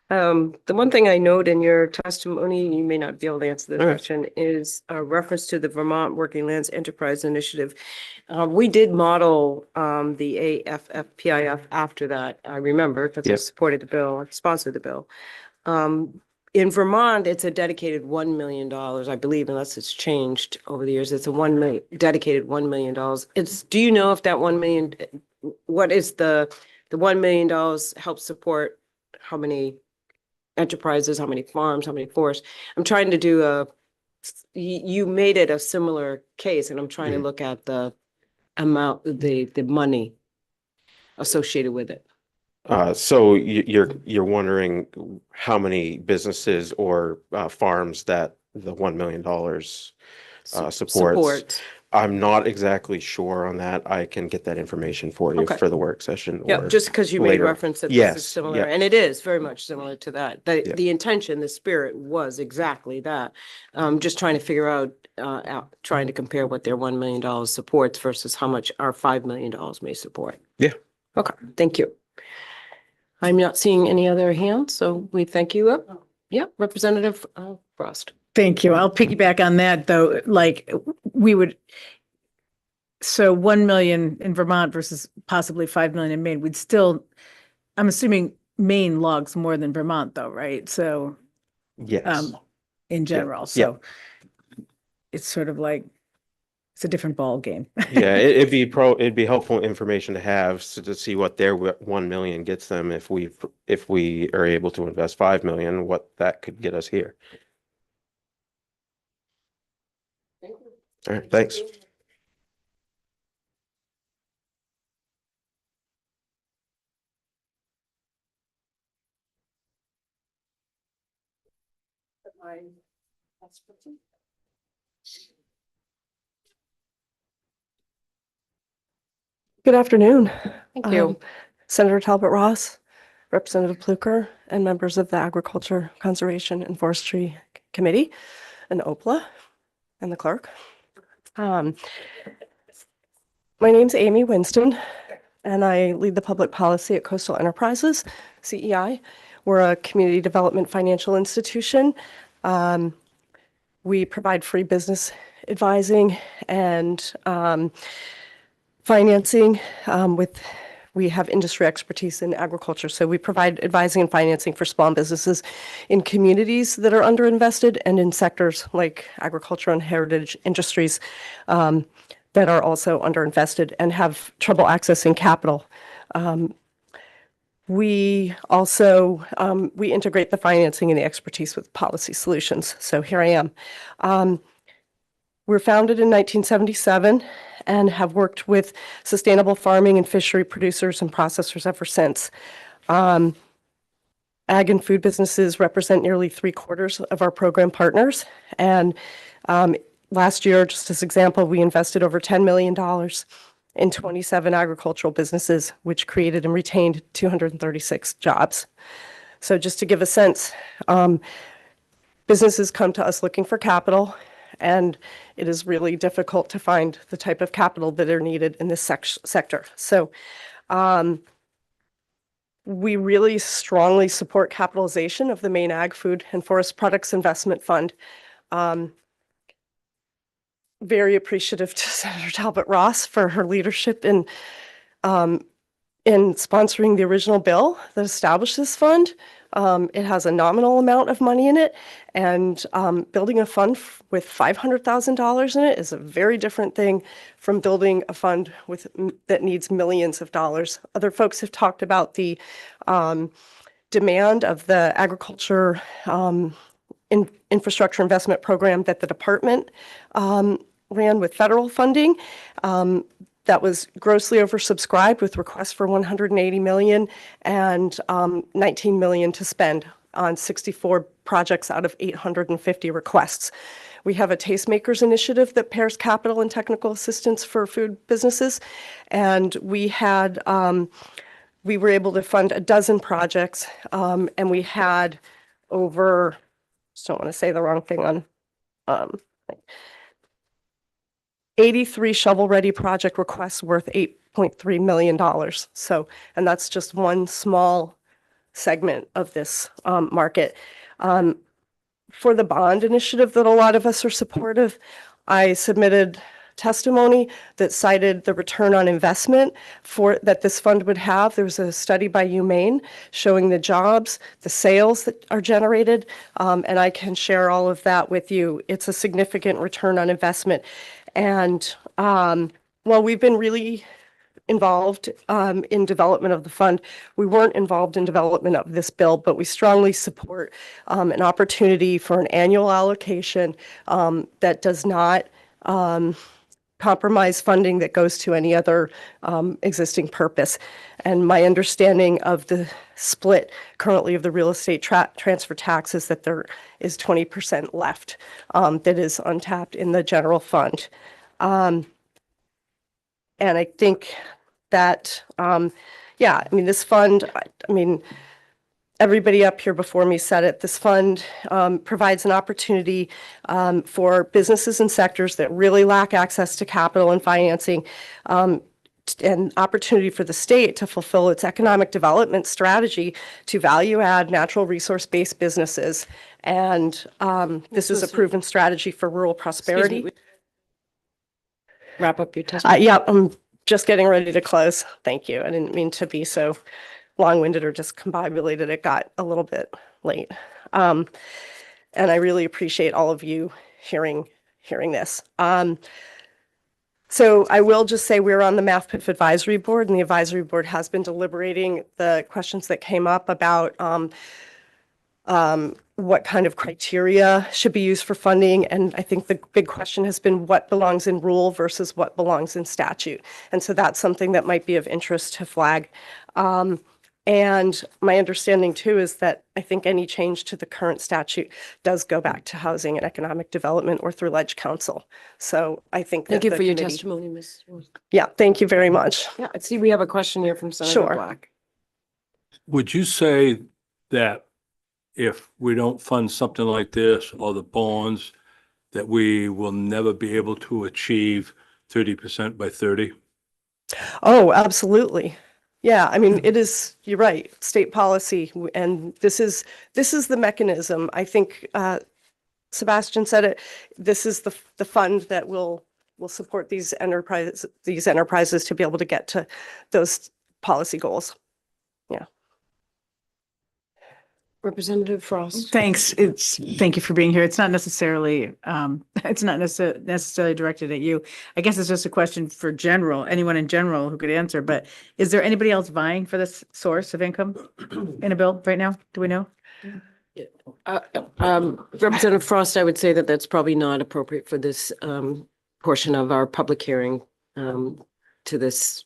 The one thing I note in your testimony, you may not be able to answer this question, is a reference to the Vermont Working Lands Enterprise Initiative. We did model the AFFPIF after that, I remember, because I supported the bill, I sponsored the bill. In Vermont, it's a dedicated $1 million, I believe, unless it's changed over the years. It's a dedicated $1 million. Do you know if that 1 million, what is the $1 million help support how many enterprises, how many farms, how many forests? I'm trying to do you made it a similar case, and I'm trying to look at the amount, the money associated with it. So you're wondering how many businesses or farms that the $1 million supports. I'm not exactly sure on that. I can get that information for you for the work session. Yeah, just because you made reference that this is similar, and it is very much similar to that. The intention, the spirit was exactly that. Just trying to figure out, trying to compare what their $1 million supports versus how much our $5 million may support. Yeah. Okay, thank you. I'm not seeing any other hands, so we thank you. Yeah, Representative Frost. Thank you. I'll piggyback on that, though. Like so 1 million in Vermont versus possibly 5 million in Maine, we'd still, I'm assuming Maine logs more than Vermont though, right? So yes, in general, so it's sort of like, it's a different ball game. Yeah, it'd be helpful information to have to see what their 1 million gets them if we are able to invest 5 million, what that could get us here. All right, thanks. Good afternoon. Thank you. Senator Talbot Ross, Representative Pluker, and members of the Agriculture, Conservation, and Forestry Committee, and OPLA, and the clerk. My name's Amy Winston, and I lead the public policy at Coastal Enterprises, CEI. We're a community development financial institution. We provide free business advising and financing we have industry expertise in agriculture. So we provide advising and financing for small businesses in communities that are underinvested and in sectors like agriculture and heritage industries that are also underinvested and have trouble accessing capital. We also, we integrate the financing and the expertise with policy solutions. So here I am. We're founded in 1977 and have worked with sustainable farming and fishery producers and processors ever since. Ag and food businesses represent nearly 3/4 of our program partners. And last year, just as example, we invested over $10 million in 27 agricultural businesses, which created and retained 236 jobs. So just to give a sense, businesses come to us looking for capital, and it is really difficult to find the type of capital that are needed in this sector. So we really strongly support capitalization of the Maine Ag, Food, and Forest Products Investment Fund. Very appreciative to Senator Talbot Ross for her leadership in sponsoring the original bill that established this fund. It has a nominal amount of money in it, and building a fund with $500,000 in it is a very different thing from building a fund with that needs millions of dollars. Other folks have talked about the demand of the agriculture infrastructure investment program that the department ran with federal funding. That was grossly oversubscribed with requests for $180 million and $19 million to spend on 64 projects out of 850 requests. We have a Tastemakers initiative that pairs capital and technical assistance for food businesses, and we were able to fund a dozen projects, and we had over, just don't want to say the wrong thing on 83 shovel-ready project requests worth $8.3 million. So, and that's just one small segment of this market. For the bond initiative that a lot of us are supportive, I submitted testimony that cited the return on investment that this fund would have. There was a study by UMaine showing the jobs, the sales that are generated, and I can share all of that with you. It's a significant return on investment. And while we've been really involved in development of the fund, we weren't involved in development of this bill, but we strongly support an opportunity for an annual allocation that does not compromise funding that goes to any other existing purpose. And my understanding of the split currently of the real estate transfer tax is that there is 20% left that is untapped in the general fund. And I think that, yeah, I mean, this fund, I mean, everybody up here before me said it, this fund provides an opportunity for businesses and sectors that really lack access to capital and financing, and opportunity for the state to fulfill its economic development strategy to value add natural resource based businesses. And this is a proven strategy for rural prosperity. Wrap up your testimony. Yeah, I'm just getting ready to close. Thank you. I didn't mean to be so long-winded or discombobulated. It got a little bit late. And I really appreciate all of you hearing this. So I will just say we're on the MAFPIF advisory board, and the advisory board has been deliberating the questions that came up about what kind of criteria should be used for funding. And I think the big question has been what belongs in rule versus what belongs in statute. And so that's something that might be of interest to flag. And my understanding too is that I think any change to the current statute does go back to Housing and Economic Development or through Ledge Council. So I think Thank that you the for your committee- testimony, Ms. Yeah, thank you very much. Yeah, I see we have a question here from Senator Sure. Black. Would you say that if we don't fund something like this or the bonds, that we will never be able to achieve 30% by 30? Oh, absolutely. Yeah, I mean, it is, you're right, state policy, and this is the mechanism. I think Sebastian said it, this is the fund that will support these enterprises to be able to get to those policy goals. Yeah. Representative Frost. Thanks. Thank you for being here. It's not necessarily, it's not necessarily directed at you. I guess it's just a question for anyone in general who could answer, but is there anybody else vying for this source of income in a bill right now? Do we know? Representative Frost, I would say that that's probably not appropriate for this portion of our public hearing to this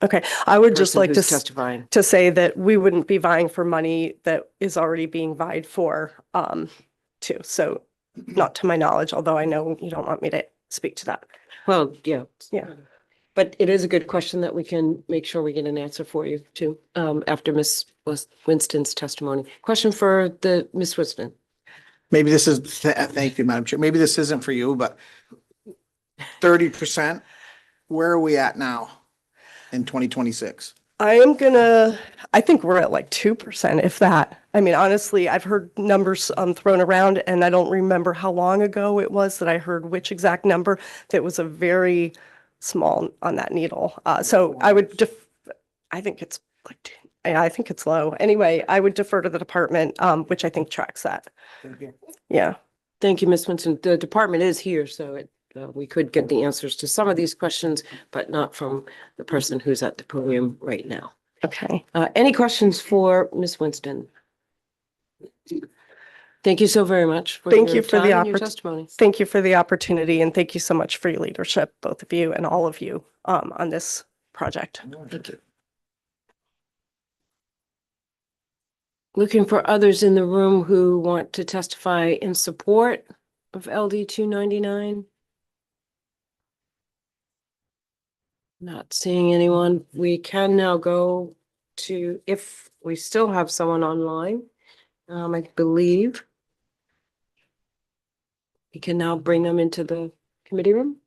Okay, I would just person like who's testifying. to say that we wouldn't be vying for money that is already being vied for, too. So not to my knowledge, although I know you don't want me to speak to that. Well, yeah. Yeah. But it is a good question that we can make sure we get an answer for you too, after Ms. Winston's testimony. Question for Ms. Winston. Maybe this is, thank you, Madam Chair. Maybe this isn't for you, but 30%, where are we at now in 2026? I think we're at like 2%, if that. I mean, honestly, I've heard numbers thrown around, and I don't remember how long ago it was that I heard which exact number. That was a very small on that needle. So I would I think it's like, I think it's low. Anyway, I would defer to the department, which I think tracks that. Yeah. Thank you, Ms. Winston. The department is here, so we could get the answers to some of these questions, but not from the person who's at the podium right now. Okay. Any questions for Ms. Winston? Thank you so very much for Thank your you for the time and your testimony. Thank you for the opportunity, and thank you so much for your leadership, both of you and all of you, on this project. Thank you. Looking for others in the room who want to testify in support of LD 299. Not seeing anyone. We can now go to, if we still have someone online, I believe. We can now bring them into the committee room.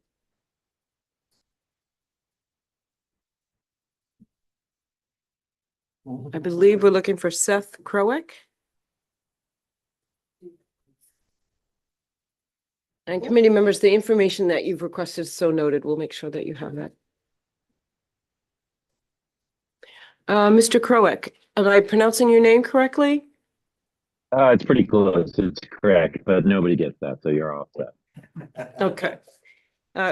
I believe we're looking for Seth Krowick. And committee members, the information that you've requested is so noted. We'll make sure that you have that. Mr. Krowick, am I pronouncing your name correctly? It's pretty close. It's correct, but nobody gets that, so you're all set. Okay.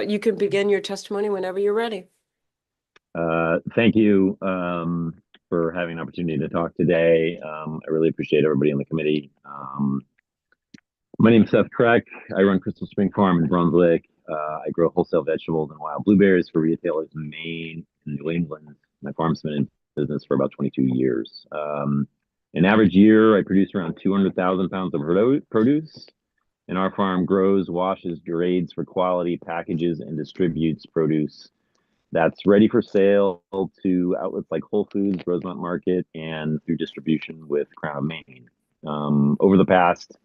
You can begin your testimony whenever you're ready. Thank you for having an opportunity to talk today. I really appreciate everybody on the committee. My name is Seth Kreck. I run Crystal Spring Farm in Brunswick. I grow wholesale vegetables and wild blueberries for retailers in Maine and New England. My farm's been in business for about 22 years. An average year, I produce around 200,000 pounds of produce, and our farm grows, washes, grades for quality, packages, and distributes produce that's ready for sale to outlets like Whole Foods, Rosemont Market, and through distribution with Crown of Maine. Over the past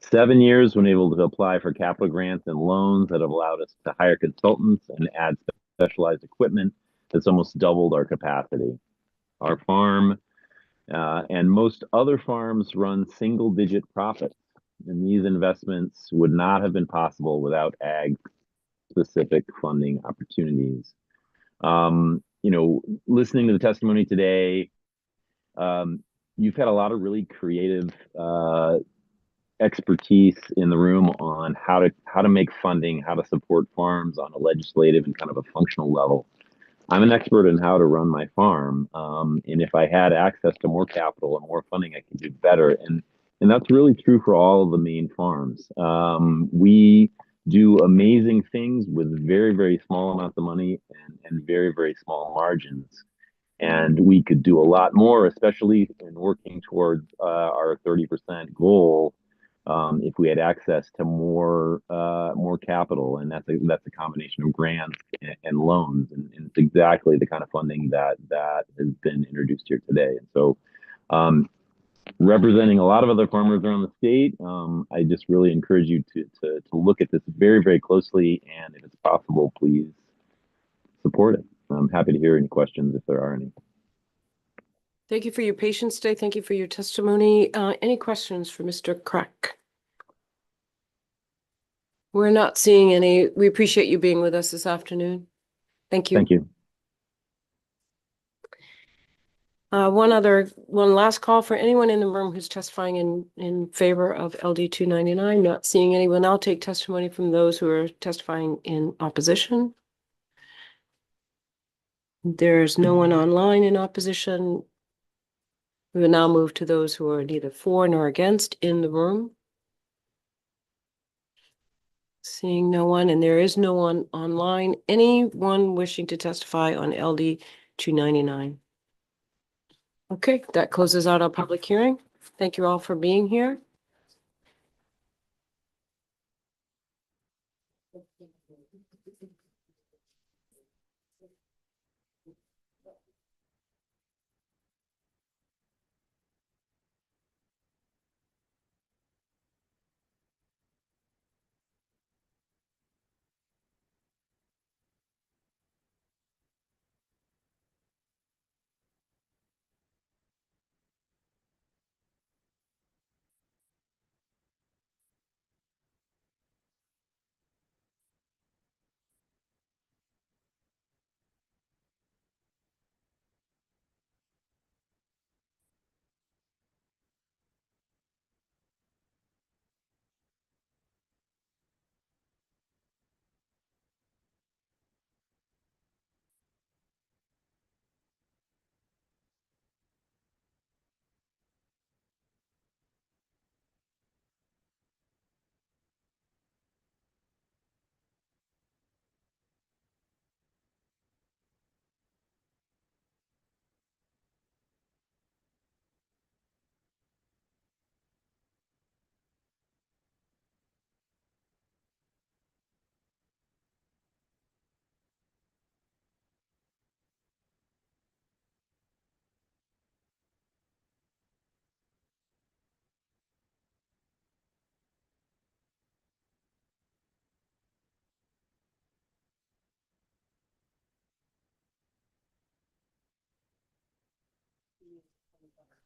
7 years, we've been able to apply for capital grants and loans that have allowed us to hire consultants and add specialized equipment that's almost doubled our capacity. Our farm and most other farms run single-digit profits, and these investments would not have been possible without ag-specific funding opportunities. Listening to the testimony today, you've had a lot of really creative expertise in the room on how to make funding, how to support farms on a legislative and kind of a functional level. I'm an expert in how to run my farm, and if I had access to more capital and more funding, I could do better. And that's really true for all of the Maine farms. We do amazing things with very, very small amounts of money and very, very small margins. And we could do a lot more, especially in working towards our 30% goal if we had access to more capital, and that's a combination of grants and loans, and it's exactly the kind of funding that has been introduced here today. And so, representing a lot of other farmers around the state, I just really encourage you to look at this very, very closely, and if it's possible, please support it. I'm happy to hear any questions if there are any. Thank you for your patience today. Thank you for your testimony. Any questions for Mr. Crack? We're not seeing any. We appreciate you being with us this afternoon. Thank you. Thank you. One last call for anyone in the room who's testifying in favor of LD 299. Not seeing anyone. I'll take testimony from those who are testifying in opposition. There's no one online in opposition. We will now move to those who are neither for nor against in the room. Seeing no one, and there is no one online. Anyone wishing to testify on LD 299? Okay, that closes out our public hearing. Thank you all for being here.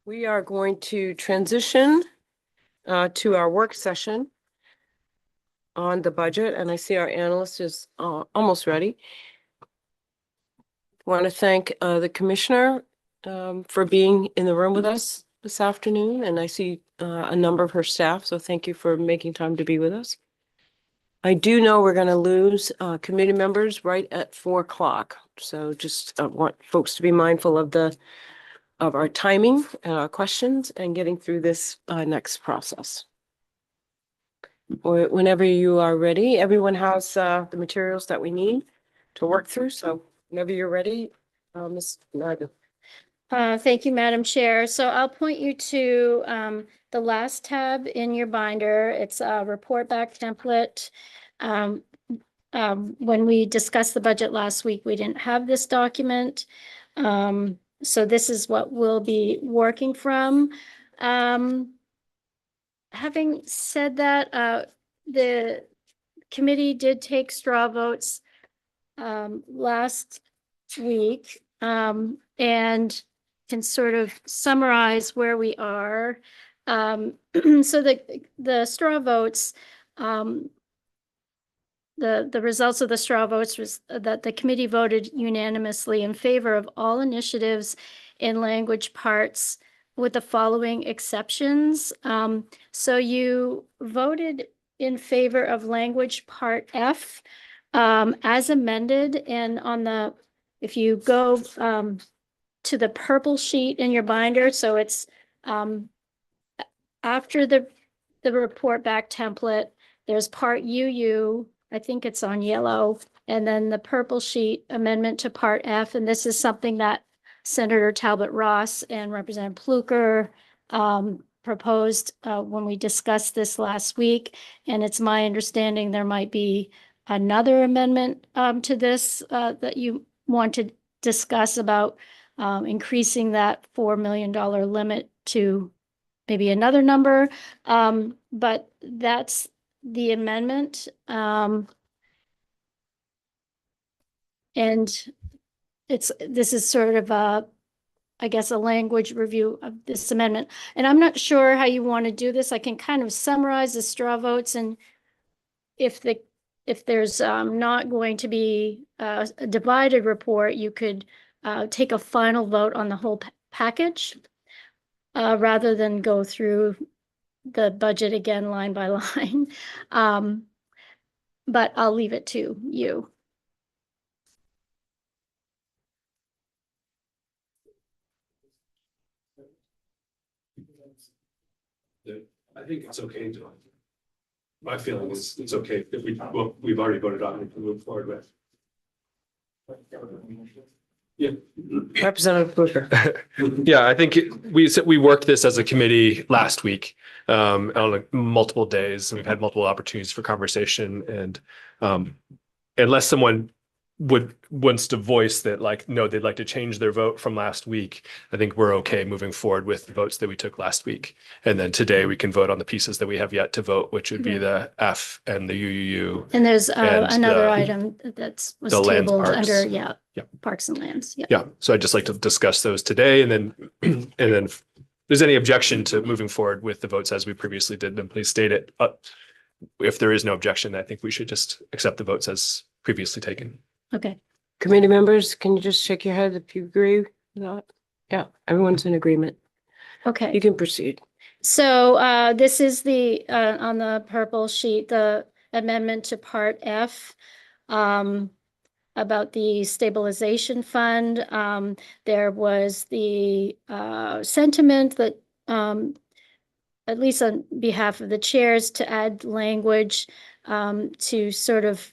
We are going to transition to our work session on the budget, and I see our analyst is almost ready. Want to thank the commissioner for being in the room with us this afternoon, and I see a number of her staff, so thank you for making time to be with us. I do know we're going to lose committee members right at 4 o'clock, so just want folks to be mindful of our timing and our questions and getting through this next process. Whenever you are ready, everyone has the materials that we need to work through. So whenever you're ready, Ms. Naga. Thank you, Madam Chair. So I'll point you to the last tab in your binder. It's a report back template. When we discussed the budget last week, we didn't have this document. So this is what we'll be working from. Having said that, the committee did take straw votes last week and can sort of summarize where we are. So the straw votes, the results of the straw votes was that the committee voted unanimously in favor of all initiatives in language parts with the following exceptions. So you voted in favor of language part F as amended, and if you go to the purple sheet in your binder, so it's after the report back template, there's part UU, I think it's on yellow, and then the purple sheet amendment to part F, and this is something that Senator Talbot Ross and Representative Pluker proposed when we discussed this last week. And it's my understanding there might be another amendment to this that you want to discuss about increasing that $4 million limit to maybe another number. But that's the amendment. And this is sort of I guess, a language review of this amendment. And I'm not sure how you want to do this. I can kind of summarize the straw votes, and if there's not going to be a divided report, you could take a final vote on the whole package rather than go through the budget again line by line. But I'll leave it to you. I think it's okay to. My feeling is it's okay if we've already voted on it to move forward with. Yeah. Representative Booker. Yeah, I think we worked this as a committee last week on multiple days. We've had multiple opportunities for conversation, and unless someone wants to voice that, like, no, they'd like to change their vote from last week, I think we're okay moving forward with the votes that we took last week. And then today we can vote on the pieces that we have yet to vote, which would be the F and the UUU. And there's another item was the lands tabled parks. under, Parks and Lands. Yeah. Yeah, so I'd just like to discuss those today, and then if there's any objection to moving forward with the votes as we previously did, then please state it. If there is no objection, I think we should just accept the votes as previously taken. Okay. Committee members, can you just shake your head if you agree with that? Yeah, everyone's in agreement. Okay. You can proceed. So this is the on the purple sheet, the amendment to Part F about the stabilization fund. There was the sentiment that at least on behalf of the chairs, to add language to sort of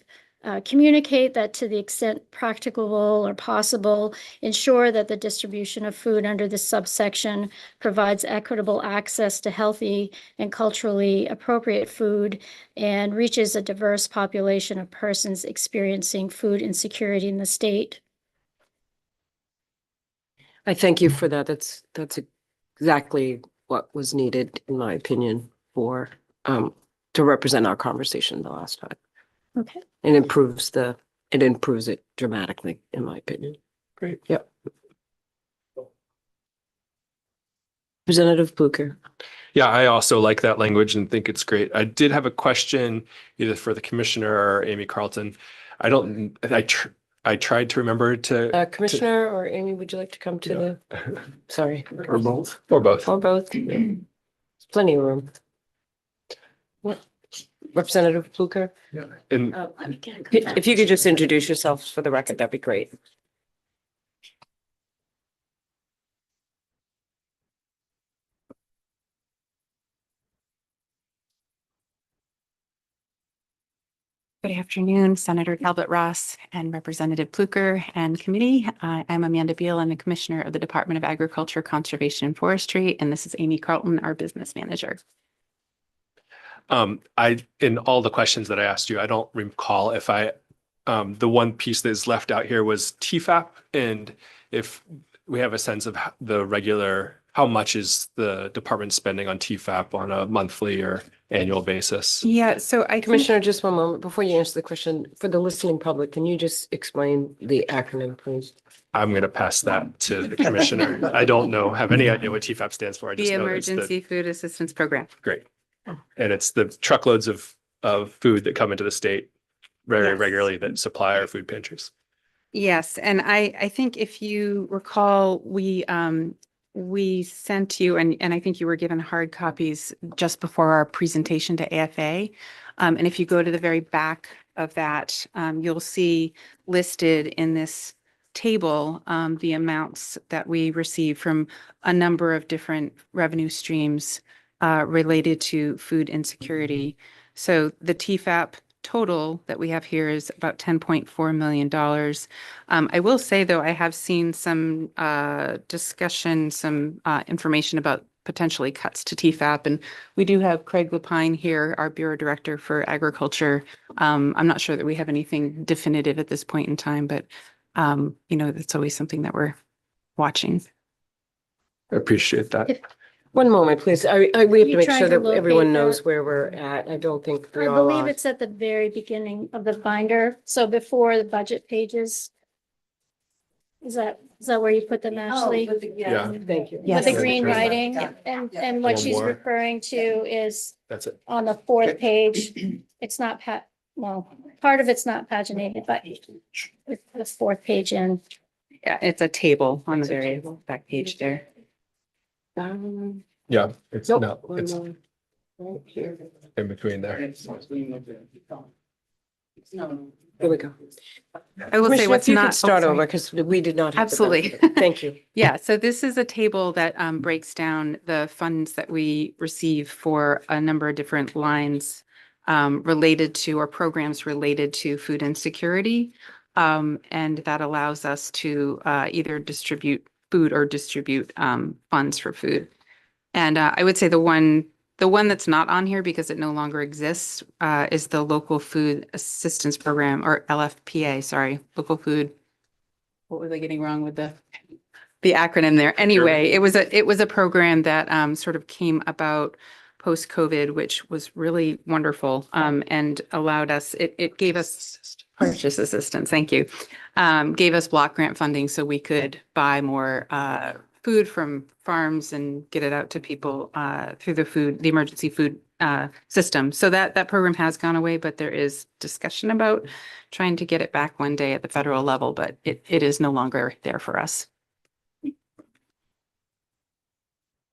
communicate that to the extent practicable or possible, ensure that the distribution of food under this subsection provides equitable access to healthy and culturally appropriate food and reaches a diverse population of persons experiencing food insecurity in the state. I thank you for that. That's exactly what was needed, in my opinion, for to represent our conversation the last time. Okay. And improves it dramatically, in my opinion. Great. Yep. Representative Blucher. Yeah, I also like that language and think it's great. I did have a question either for the commissioner or Amy Carlton. I tried to remember to. Commissioner or Amy, would you like to come to the, sorry. Or both. Or both. Or both. There's plenty of room. What? Representative Blucher? Yeah. And if you could just introduce yourselves for the record, that'd be great. Good afternoon, Senator Talbot Ross and Representative Pluker and committee. I'm Amanda Beal. I'm the Commissioner of the Department of Agriculture, Conservation and Forestry, and this is Amy Carlton, our business manager. In all the questions that I asked you, I don't recall if the one piece that is left out here was TFAP, and if we have a sense of how much is the department spending on TFAP on a monthly or annual basis? Yeah, so Commissioner, just one moment before you answer the question, for the listening public, can you just explain the acronym, please? I'm going to pass that to the commissioner. I don't have any idea what TFAP stands for. I just the know Emergency Food Assistance Program. Great. And it's the truckloads of food that come into the state very regularly that supply our food pantries. Yes, and I think if you recall, we sent you, and I think you were given hard copies just before our presentation to AFA. And if you go to the very back of that, you'll see listed in this table the amounts that we receive from a number of different revenue streams related to food insecurity. So the TFAP total that we have here is about $10.4 million. I will say, though, I have seen some discussion, some information about potentially cuts to TFAP. And we do have Craig Lapine here, our Bureau Director for Agriculture. I'm not sure that we have anything definitive at this point in time, but that's always something that we're watching. I appreciate that. One moment, please. We have You to make trying sure to that everyone locate knows that? where we're at. I don't think we I all believe are. it's at the very beginning of the binder, so before the budget pages. Is that where you put them, Ashley? Yeah. Thank you. With the Yes. green Yeah. writing, and what One she's more. referring to is That's it. on the fourth page. It's not well, part of it's not paginated, but it's the fourth page in. Yeah, it's a table on the very back page there. Yeah, it's Nope. no, One it's more. Right here. in between there. Here we go. I will say Commissioner, what's if you not. could oh, start sorry. over because we did not have the Absolutely. benefit. Thank you. Yeah, so this is a table that breaks down the funds that we receive for a number of different lines related to, or programs related to food insecurity. And that allows us to either distribute food or distribute funds for food. And I would say the one that's not on here because it no longer exists is the Local Food Assistance Program, or LFPA, sorry, Local Food. What was I getting wrong with the acronym there? Anyway, it was a program that sort of came about post-COVID, which was really wonderful and allowed us, it gave us purchase assistance, thank you. Gave us block grant funding so we could buy more food from farms and get it out to people through the emergency food system. So that program has gone away, but there is discussion about trying to get it back one day at the federal level, but it is no longer there for us.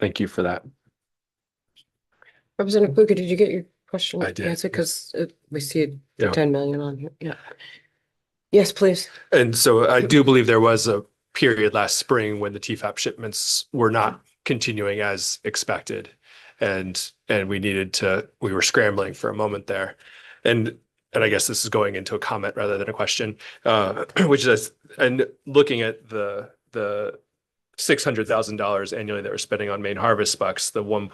Thank you for that. Representative Booker, did you get your question I did, answered? Because we see it, Yeah. 10 million on here. Yeah. Yes, please. And so I do believe there was a period last spring when the TFAP shipments were not continuing as expected. And we were scrambling for a moment there. And I guess this is going into a comment rather than a question, which is, and looking at the $600,000 annually that we're spending on Maine harvest bucks, the 1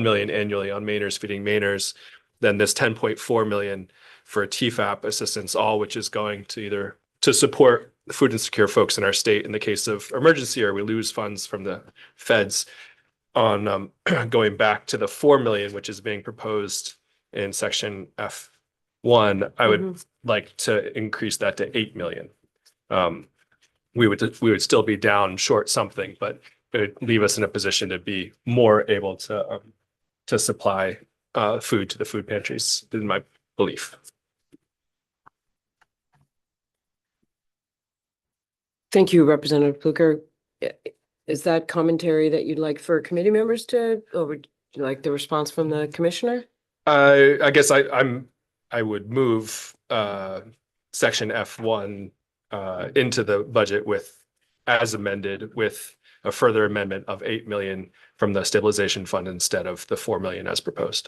million annually on Mainers feeding Mainers, then this 10.4 million for TFAP assistance, all which is going to either to support food insecure folks in our state in the case of emergency, or we lose funds from the feds on going back to the 4 million, which is being proposed in section F1. I would like to increase that to 8 million. We would still be down short something, but it would leave us in a position to be more able to supply food to the food pantries, in my belief. Thank you, Representative Pluker. Is that commentary that you'd like for committee members or would you like the response from the commissioner? I guess I would move section F1 into the budget as amended, with a further amendment of 8 million from the stabilization fund instead of the 4 million as proposed.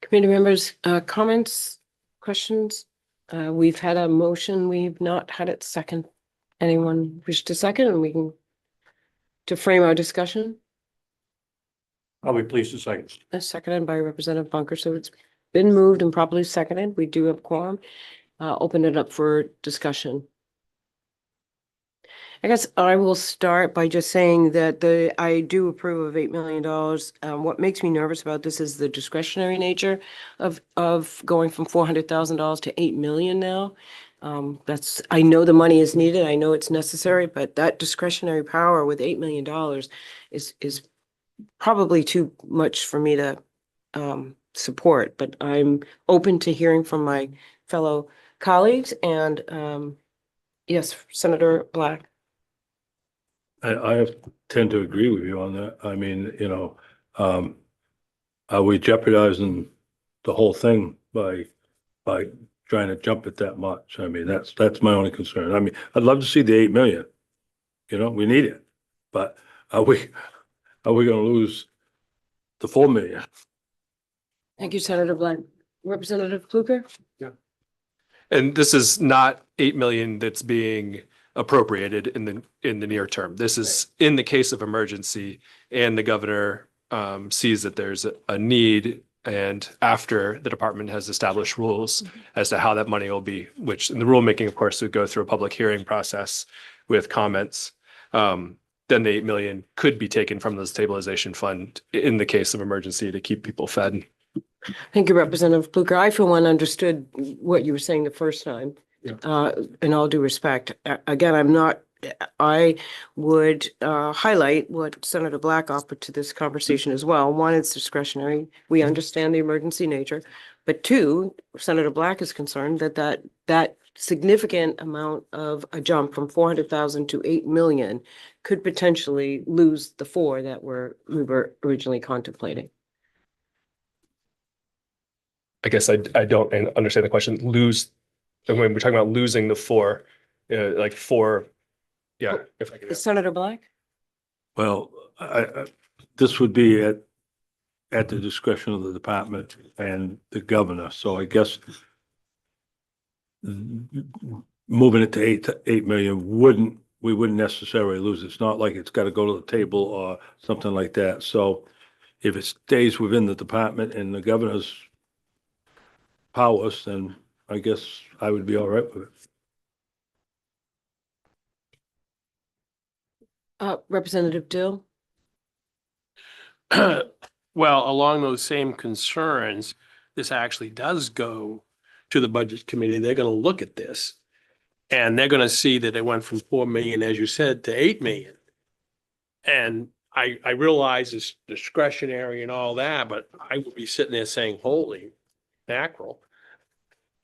Committee members, comments, questions? We've had a motion. We've not had it second. Anyone wish to second, and we can to frame our discussion? I'll be pleased to second. Seconded by Representative Bunker. So it's been moved and properly seconded. We do have quorum. Open it up for discussion. I guess I will start by just saying that I do approve of $8 million. What makes me nervous about this is the discretionary nature of going from $400,000 to 8 million now. I know the money is needed. I know it's necessary, but that discretionary power with $8 million is probably too much for me to support. But I'm open to hearing from my fellow colleagues and yes, Senator Black. I tend to agree with you on that. I mean, are we jeopardizing the whole thing by trying to jump it that much? I mean, that's my only concern. I mean, I'd love to see the 8 million. We need it, but are we going to lose the 4 million? Thank you, Senator Black. Representative Pluker? Yeah. And this is not 8 million that's being appropriated in the near term. This is in the case of emergency and the governor sees that there's a need, and after the department has established rules as to how that money will be, which in the rulemaking, of course, would go through a public hearing process with comments. Then the 8 million could be taken from the stabilization fund in the case of emergency to keep people fed. Thank you, Representative Pluker. I, for one, understood what you were saying the first time. In all due respect, again, I would highlight what Senator Black offered to this conversation as well. One, it's discretionary. We understand the emergency nature. But two, Senator Black is concerned that significant amount of a jump from 400,000 to 8 million could potentially lose the 4 that we were originally contemplating. I guess I don't understand the question. When we're talking about losing the 4, like 4, yeah. If I could. Senator Black? Well, this would be at the discretion of the department and the governor. So I guess moving it to 8 million we wouldn't necessarily lose. It's not like it's got to go to the table or something like that. So if it stays within the department and the governor's powers, then I guess I would be all right with it. Representative Dill? Well, along those same concerns, this actually does go to the Budget Committee. They're going to look at this. And they're going to see that it went from 4 million, as you said, to 8 million. And I realize it's discretionary and all that, but I would be sitting there saying, holy mackerel.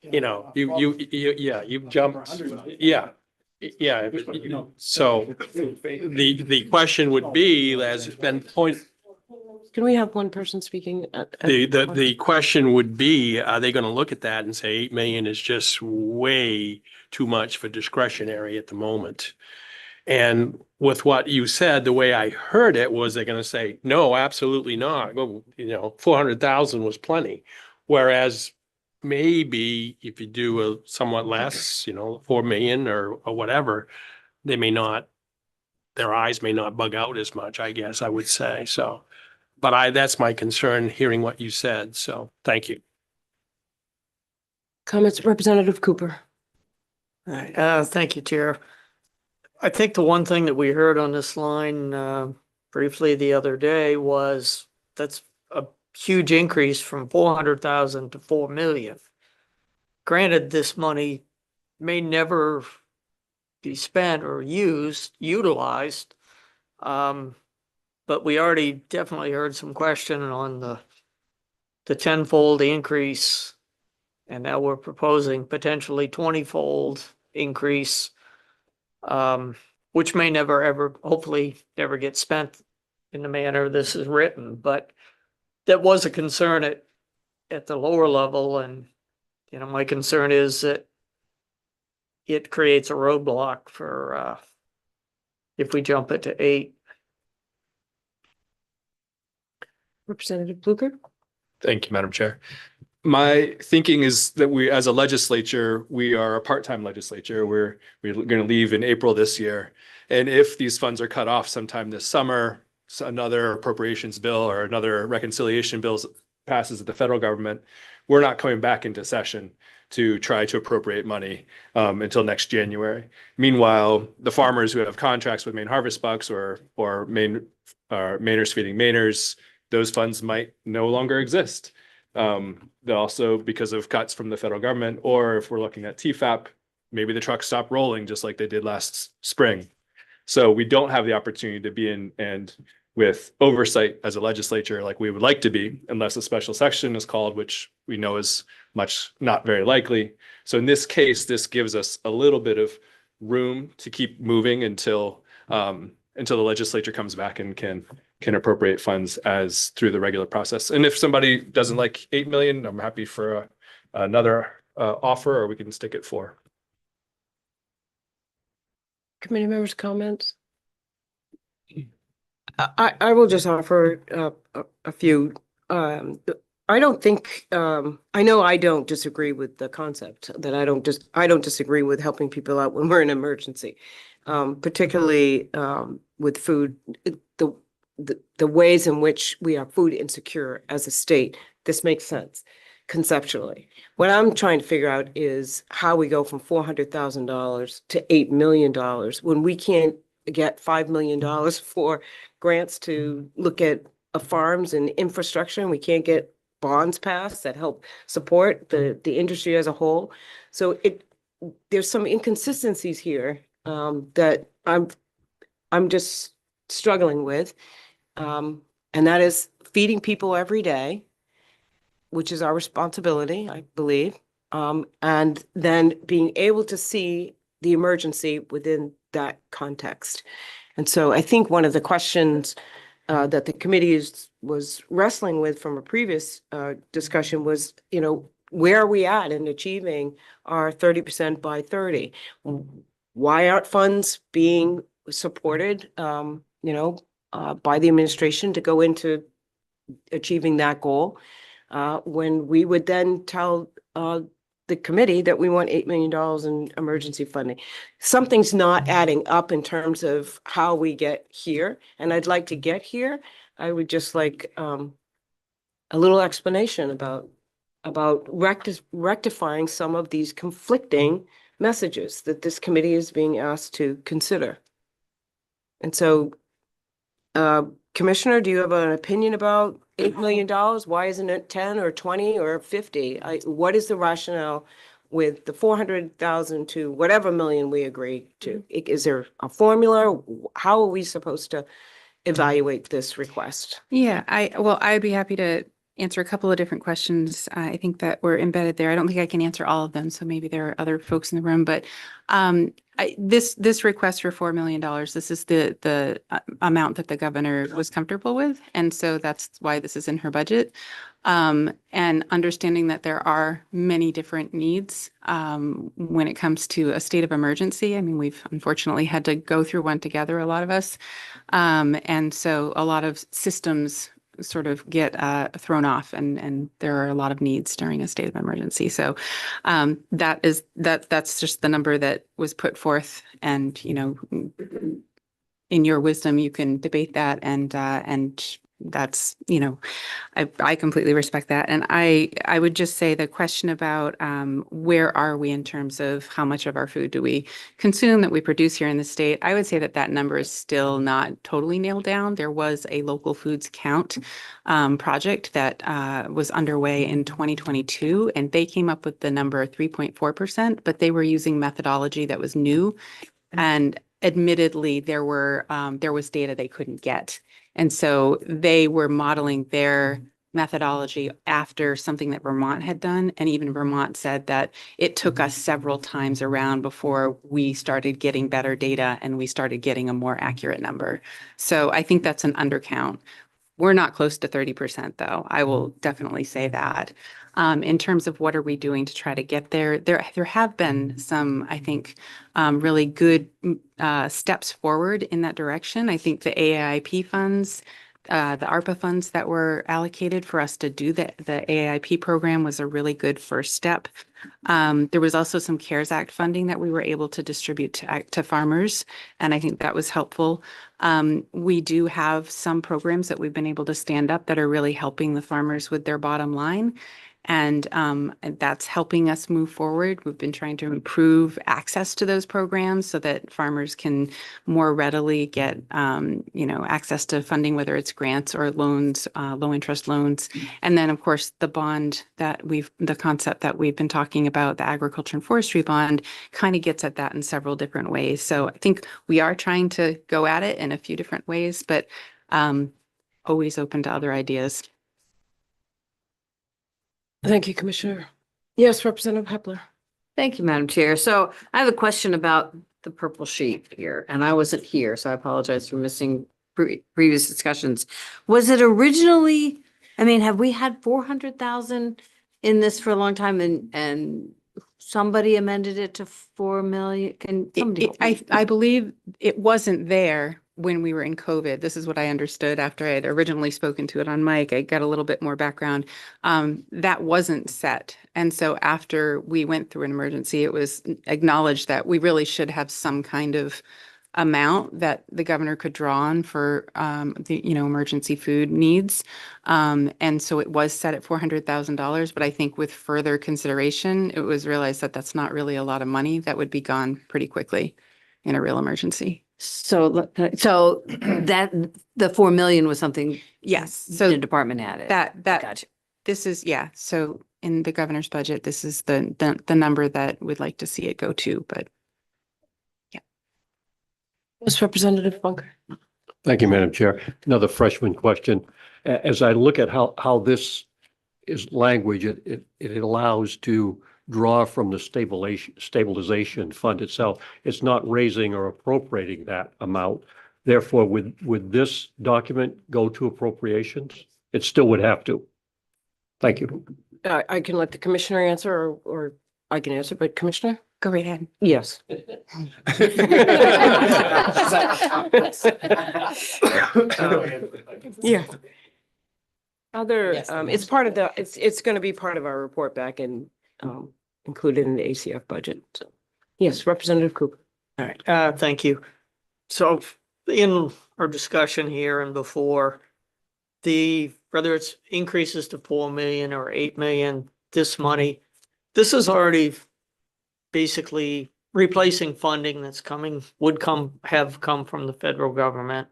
You know, you've jumped, yeah. Yeah, so the question would be, as it's been pointed, Can we have one person speaking? the question would be, are they going to look at that and say 8 million is just way too much for discretionary at the moment? And with what you said, the way I heard it was they're going to say, no, absolutely not. Well, 400,000 was plenty. Whereas maybe if you do a somewhat less, 4 million or whatever, they may not, their eyes may not bug out as much, I guess I would say. So, but that's my concern hearing what you said. So thank you. Comments, Representative Cooper? All right, thank you, Chair. I think the one thing that we heard on this line briefly the other day was that's a huge increase from 400,000 to 4 million. Granted, this money may never be spent or utilized. But we already definitely heard some question on the tenfold increase. And now we're proposing potentially 20-fold increase, which may never, ever, hopefully never get spent in the manner this is written. But that was a concern at the lower level. And, my concern is that it creates a roadblock for if we jump it to 8. Representative Pluker? Thank you, Madam Chair. My thinking is that we, as a legislature, we are a part-time legislature. We're going to leave in April this year. And if these funds are cut off sometime this summer, so another appropriations bill or another reconciliation bill passes at the federal government, we're not coming back into session to try to appropriate money until next January. Meanwhile, the farmers who have contracts with Maine Harvest Bucks or Mainers Feeding Mainers, those funds might no longer exist. They also, because of cuts from the federal government, or if we're looking at TFAP, maybe the trucks stop rolling just like they did last spring. So we don't have the opportunity to be in and with oversight as a legislature like we would like to be, unless a special section is called, which we know is much not very likely. So in this case, this gives us a little bit of room to keep moving until the legislature comes back and can appropriate funds as through the regular process. And if somebody doesn't like 8 million, I'm happy for another offer, or we can stick at 4. Committee members' comments? I will just offer a few. I don't think, I know I don't disagree with the concept that I don't disagree with helping people out when we're in an emergency. Particularly, with food, the ways in which we are food insecure as a state. This makes sense conceptually. What I'm trying to figure out is how we go from $400,000 to $8 million when we can't get $5 million for grants to look at farms and infrastructure, and we can't get bonds passed that help support the industry as a whole. So there's some inconsistencies here that I'm just struggling with. And that is feeding people every day, which is our responsibility, I believe. And then being able to see the emergency within that context. And so I think one of the questions that the committee was wrestling with from a previous discussion was, where are we at in achieving our 30% by 30? Why aren't funds being supported, by the administration to go into achieving that goal? When we would then tell the committee that we want $8 million in emergency funding. Something's not adding up in terms of how we get here, and I'd like to get here. I would just like a little explanation about rectifying some of these conflicting messages that this committee is being asked to consider. And so, Commissioner, do you have an opinion about $8 million? Why isn't it 10 or 20 or 50? What is the rationale with the 400,000 to whatever million we agree to? Is there a formula? How are we supposed to evaluate this request? Yeah, I'd be happy to answer a couple of different questions. I think that were embedded there. I don't think I can answer all of them, so maybe there are other folks in the room, but this request for $4 million, this is the amount that the governor was comfortable with, and so that's why this is in her budget. And understanding that there are many different needs when it comes to a state of emergency. I mean, we've unfortunately had to go through one together, a lot of us, and so a lot of systems sort of get thrown off, and there are a lot of needs during a state of emergency. So that's just the number that was put forth, and in your wisdom you can debate that, and that's I completely respect that. And I would just say the question about where are we in terms of how much of our food do we consume that we produce here in the state, I would say that number is still not totally nailed down. There was a local foods count project that was underway in 2022, and they came up with the number 3.4%, but they were using methodology that was new, and admittedly there was data they couldn't get. And so they were modeling their methodology after something that Vermont had done. And even Vermont said that it took us several times around before we started getting better data and we started getting a more accurate number. So I think that's an undercount. We're not close to 30%, though. I will definitely say that. In terms of what are we doing to try to get there, there have been some, I think, really good steps forward in that direction. I think the AIP funds, the ARPA funds that were allocated for us to do the AIP program was a really good first step. There was also some CARES Act funding that we were able to distribute to farmers, and I think that was helpful. We do have some programs that we've been able to stand up that are really helping the farmers with their bottom line. And that's helping us move forward. We've been trying to improve access to those programs so that farmers can more readily get, access to funding, whether it's grants or loans, low interest loans. And then, of course, the bond the concept that we've been talking about, the agriculture and forestry bond, kind of gets at that in several different ways. So I think we are trying to go at it in a few different ways, but always open to other ideas. Thank you, Commissioner. Yes, Representative Hepler. Thank you, Madam Chair. So I have a question about the purple sheet here, and I wasn't here, so I apologize for missing previous discussions. Was it originally, have we had 400,000 in this for a long time, and somebody amended it to 4 million? Can somebody help me? I believe it wasn't there when we were in COVID, this is what I understood after I had originally spoken to it on mic. I got a little bit more background. That wasn't set. And so after we went through an emergency, it was acknowledged that we really should have some kind of amount that the governor could draw on for the, emergency food needs. And so it was set at $400,000, but I think with further consideration, it was realized that that's not really a lot of money that would be gone pretty quickly in a real emergency. So that, the 4 million was something. Yes, so the department added. that Gotcha. this is, yeah, so in the governor's budget, this is the number that we'd like to see it go to, but Yes, Representative Bunker. Thank you, Madam Chair. Another freshman question. As I look at how this is language, it allows to draw from the stabilization fund itself. It's not raising or appropriating that amount. Therefore, would this document go to appropriations? It still would have to. Thank you. I can let the commissioner answer or I can answer, but Commissioner? go right ahead. Yes. Yeah. Other, it's part of it's going to be part of our report back and included in the ACF budget. So, yes, Representative Cooper. All right, thank you. So in our discussion here and before, whether it's increases to 4 million or 8 million, this money, this is already basically replacing funding that's have come from the federal government.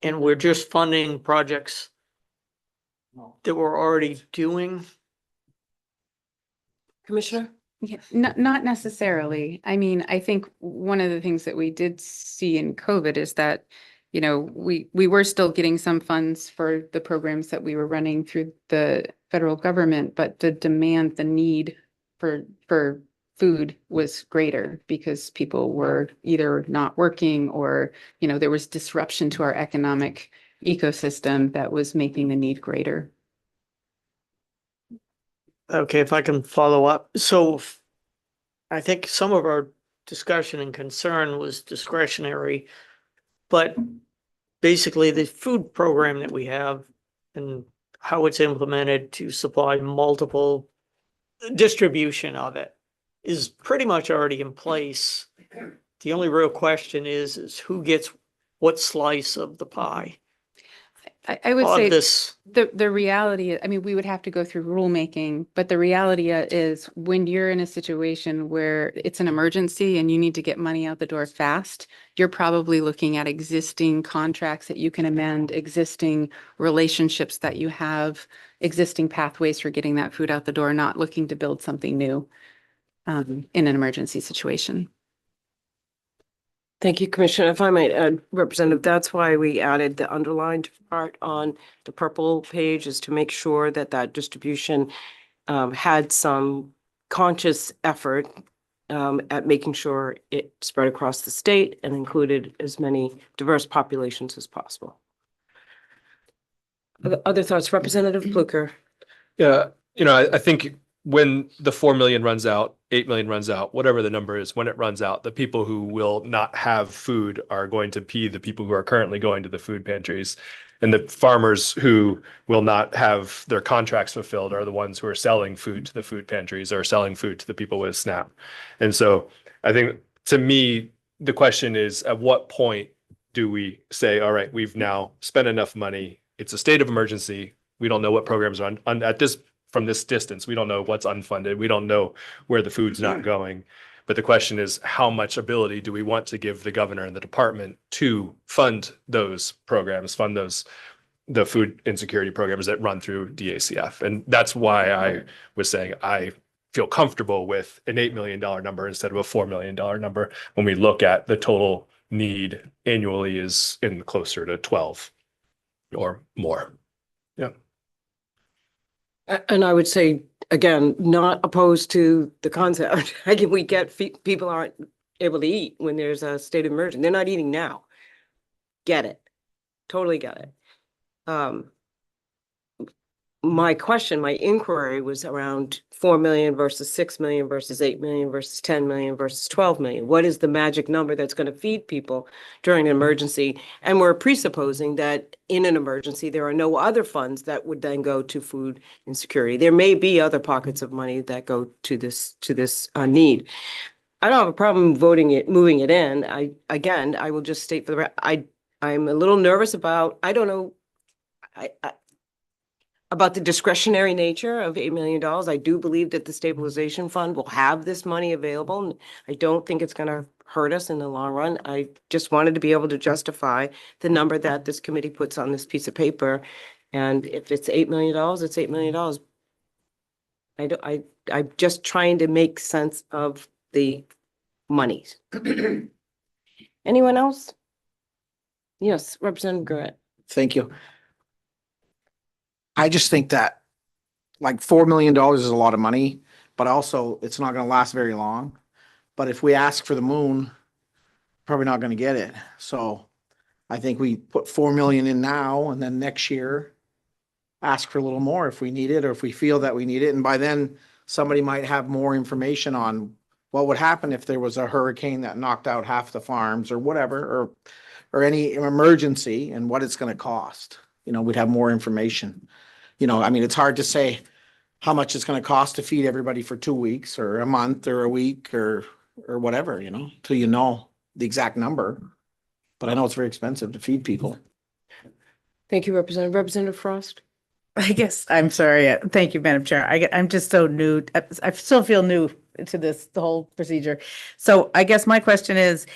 And we're just funding projects that we're already doing. Commissioner? Yeah, not necessarily. I mean, I think one of the things that we did see in COVID is that, we were still getting some funds for the programs that we were running through the federal government, but the demand, the need for food was greater because people were either not working or, there was disruption to our economic ecosystem that was making the need greater. Okay, if I can follow up. So I think some of our discussion and concern was discretionary, but basically the food program that we have and how it's implemented to supply multiple distribution of it is pretty much already in place. The only real question is who gets what slice of the pie? I would of say this. the reality, I mean, we would have to go through rulemaking, but the reality is when you're in a situation where it's an emergency and you need to get money out the door fast, you're probably looking at existing contracts that you can amend, existing relationships that you have, existing pathways for getting that food out the door, not looking to build something new in an emergency situation. Thank you, Commissioner. If I might add, Representative, that's why we added the underlined part on the purple page, is to make sure that that distribution had some conscious effort at making sure it spread across the state and included as many diverse populations as possible. Other thoughts, Representative Pluker? Yeah, I think when the 4 million runs out, 8 million runs out, whatever the number is, when it runs out, the people who will not have food are going to be the people who are currently going to the food pantries. And the farmers who will not have their contracts fulfilled are the ones who are selling food to the food pantries or selling food to the people with SNAP. And so I think, to me, the question is, at what point do we say, all right, we've now spent enough money, it's a state of emergency, we don't know what programs are from this distance, we don't know what's unfunded. We don't know where the food's not going. But the question is, how much ability do we want to give the governor and the department to fund those programs, fund the food insecurity programs that run through DACF? And that's why I was saying I feel comfortable with an $8 million number instead of a $4 million number when we look at the total need annually is in closer to 12 or more. Yeah. And I would say, again, not opposed to the concept. Again, we get people aren't able to eat when there's a state of emergency. They're not eating now. Get it. Totally get it. my question, my inquiry was around 4 million versus 6 million versus 8 million versus 10 million versus 12 million. What is the magic number that's going to feed people during an emergency? And we're presupposing that in an emergency, there are no other funds that would then go to food insecurity. There may be other pockets of money that go to this need. I don't have a problem moving it in. I will just state for the I'm a little nervous about, I don't know, about the discretionary nature of $8 million. I do believe that the stabilization fund will have this money available. I don't think it's going to hurt us in the long run. I just wanted to be able to justify the number that this committee puts on this piece of paper. And if it's $8 million, it's $8 million. I'm just trying to make sense of the monies. Anyone else? Yes, Representative Garrett. Thank you. I just think that like $4 million is a lot of money, but also it's not going to last very long. But if we ask for the moon, probably not going to get it. So I think we put 4 million in now, and then next year ask for a little more if we need it, or if we feel that we need it. And by then somebody might have more information on what would happen if there was a hurricane that knocked out half the farms or whatever, or any emergency, and what it's going to cost. You know, we'd have more information. You know, I mean, it's hard to say how much it's going to cost to feed everybody for 2 weeks or a month or a week or whatever, you know, till you know the exact number. But I know it's very expensive to feed people. Thank you, Representative Frost. I guess, I'm sorry. Thank you, Madam Chair. I'm just so new. I still feel new to the whole procedure. So I guess my question is,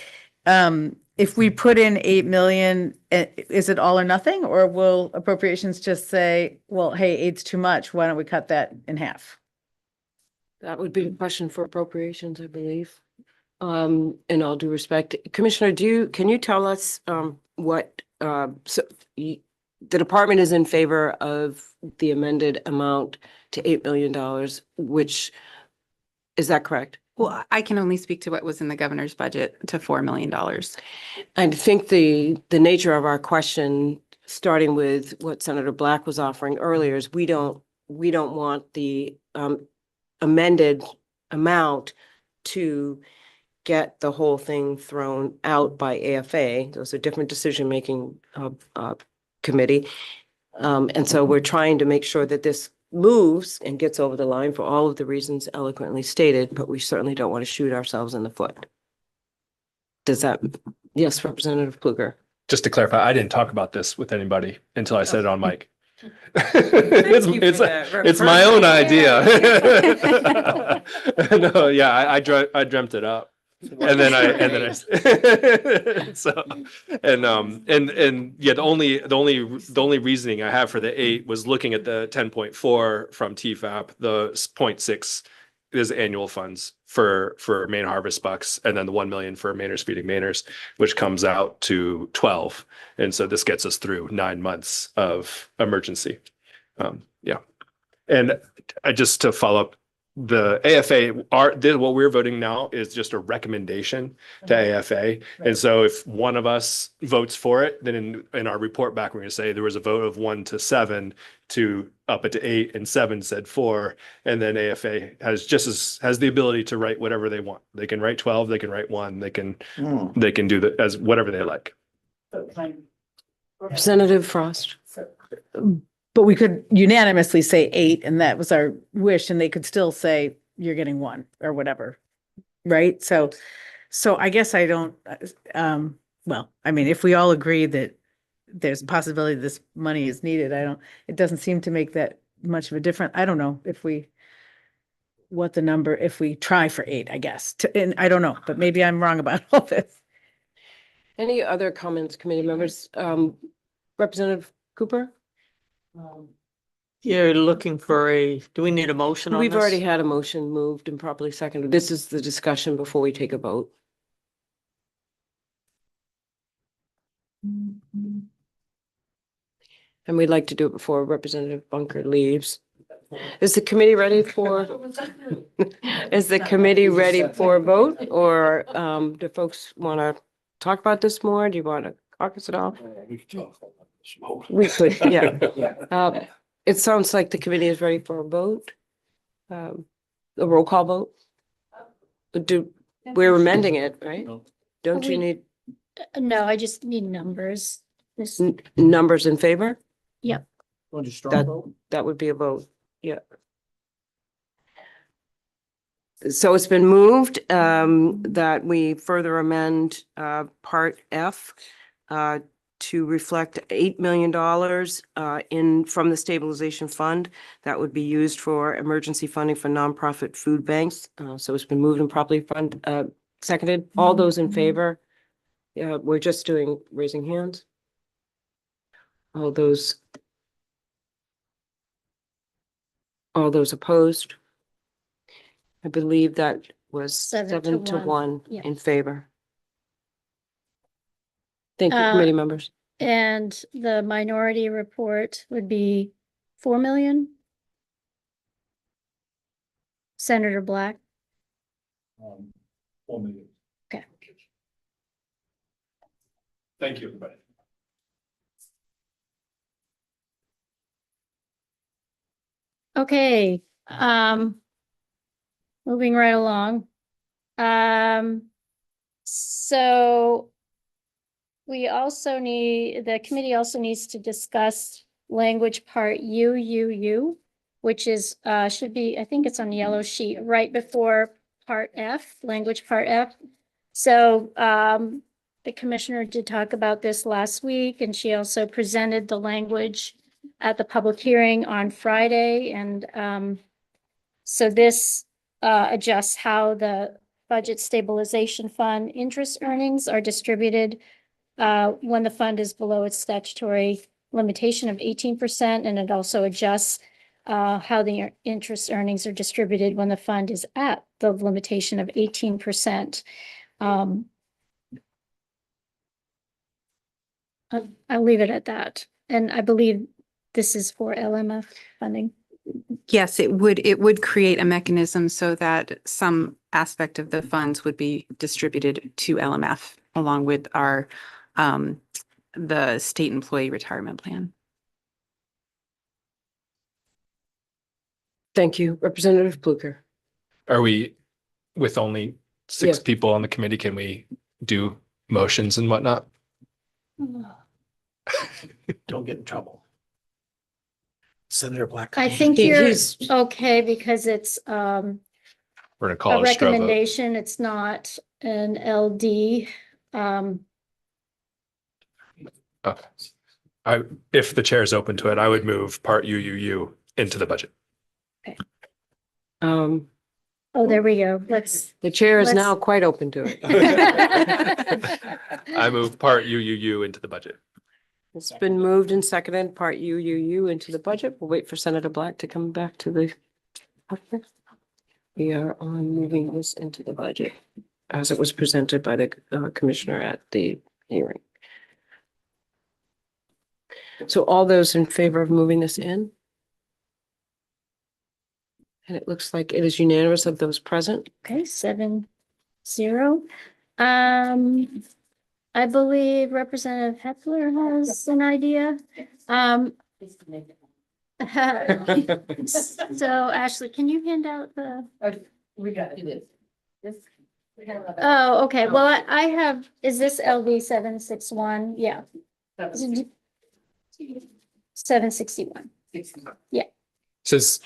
if we put in 8 million, is it all or nothing? Or will appropriations just say, well, hey, 8's too much. Why don't we cut that in half? That would be a question for appropriations, I believe. In all due respect, Commissioner, can you tell us what the department is in favor of the amended amount to $8 million, which, is that correct? Well, I can only speak to what was in the governor's budget to $4 million. I think the nature of our question, starting with what Senator Black was offering earlier, is we don't want the amended amount to get the whole thing thrown out by AFA. Those are different decision-making committee. And so we're trying to make sure that this moves and gets over the line for all of the reasons eloquently stated, but we certainly don't want to shoot ourselves in the foot. Does that, yes, Representative Pluger? Just to clarify, I didn't talk about this with anybody until I said it on mic. It's my own idea. No, yeah, I dreamt it up. And then I so and yeah, the only reasoning I have for the 8 was looking at the 10.4 from TFAP. The 0.6 is annual funds for Maine harvest bucks, and then the 1 million for Mainers feeding Mainers, which comes out to 12. And so this gets us through 9 months of emergency. Yeah, and just to follow up, the AFA what we're voting now is just a recommendation to AFA. And so if one of us votes for it, then in our report back, we're going to say there was a vote of 1 to 7 to up it to 8, and 7 said 4. And then AFA has the ability to write whatever they want. They can write 12, they can write 1, they can do as whatever they like. Representative Frost. But we could unanimously say 8, and that was our wish, and they could still say, you're getting 1 or whatever. Right? So I guess I don't, well, I mean, if we all agree that there's a possibility this money is needed, it doesn't seem to make that much of a difference. I don't know if we try for 8, I guess. And I don't know, but maybe I'm wrong about all this. Any other comments, committee members? Representative Cooper? You're looking for do we need a motion on this? We've already had a motion moved and properly seconded. This is the discussion before we take a vote. And we'd like to do it before Representative Bunker leaves. Is the committee ready for a vote, or do folks want to talk about this more? Do you want to caucus it all? We could, yeah. It sounds like the committee is ready for a vote. A roll call vote. We're amending it, right? Don't you We- need No, I just need numbers. This, numbers in favor? yep. That would be a vote, yeah. So it's been moved that we further amend Part F to reflect $8 million from the stabilization fund that would be used for emergency funding for nonprofit food banks. So it's been moved and properly seconded. All those in favor? Yeah, we're just doing raising hands. All those opposed? I believe that was 7 to 1 Yeah. in favor. Thank you, Uh, committee members. And the minority report would be 4 million? Senator Black? 4 million. Okay. Thank you, everybody. Okay, moving right along. So we also the committee also needs to discuss language part U, which is, should be, I think it's on the yellow sheet, right before part F, language part F. So, the commissioner did talk about this last week, and she also presented the language at the public hearing on Friday, and, so this, adjusts how the budget stabilization fund interest earnings are distributed when the fund is below its statutory limitation of 18%, and it also adjusts how the interest earnings are distributed when the fund is at the limitation of 18%. I'll leave it at that. And I believe this is for LMF funding. Yes, it would create a mechanism so that some aspect of the funds would be distributed to LMF along with our, the state employee retirement plan. Thank you, Representative Pluker. Are we, with only 6 Yeah. people on the committee, can we do motions and whatnot? Don't get in trouble. Senator Black. I think He- you're he's- okay because it's We're gonna a call it a straw vote. recommendation. It's not an LD. Okay. If the chair is open to it, I would move part UUU into the budget. Oh, there we go. The chair is Let's- now quite open to it. I move part UUU into the budget. It's been moved and seconded, part UUU into the budget. We'll wait for Senator Black to come back to the. We are on moving this into the budget as it was presented by the commissioner at the hearing. So all those in favor of moving this in? And it looks like it is unanimous of those present. Okay, 7-0. I believe Representative Hepler has an idea. So Ashley, can you hand out the? We got it. Oh, okay. Well, I have, is this LD 761? Yeah. 761. Says,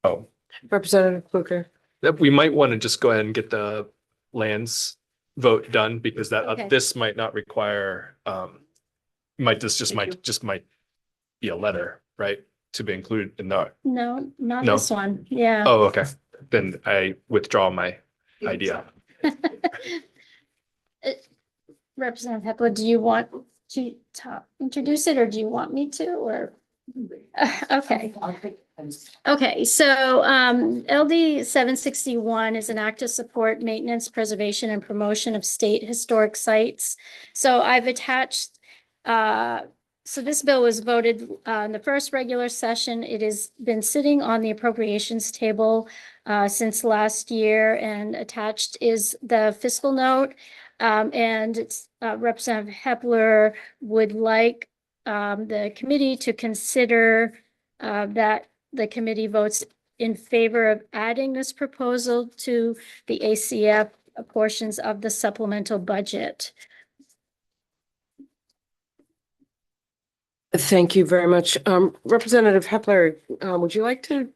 oh, Representative Booker. that we might want to just go ahead and get the lands vote done because that, Okay. this might not require, might be a letter, right? To be included in the, No, not No. this one. Yeah. oh, okay. Then I withdraw my idea. Representative Hepler, do you want to introduce it or do you want me to, or? Okay. Okay, so LD 761 is an act to support maintenance, preservation, and promotion of state historic sites. So I've attached, so this bill was voted in the first regular session. It has been sitting on the appropriations table since last year, and attached is the fiscal note. And it's Representative Hepler would like the committee to consider that the committee votes in favor of adding this proposal to the ACF portions of the supplemental budget. Thank you very much. Representative Hepler, would you like to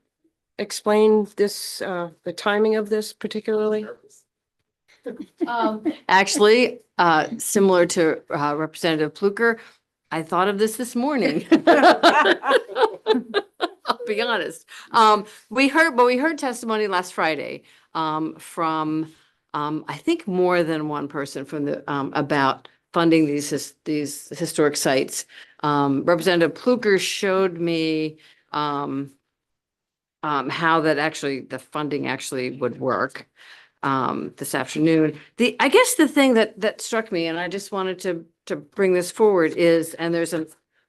explain this, the timing of this particularly? Actually, similar to Representative Pluker, I thought of this morning. I'll be honest. We heard testimony last Friday from I think more than one person from the about funding these historic sites. Representative Pluker showed me how that actually the funding actually would work this afternoon. I guess the thing that struck me, and I just wanted to bring this forward is, and there's an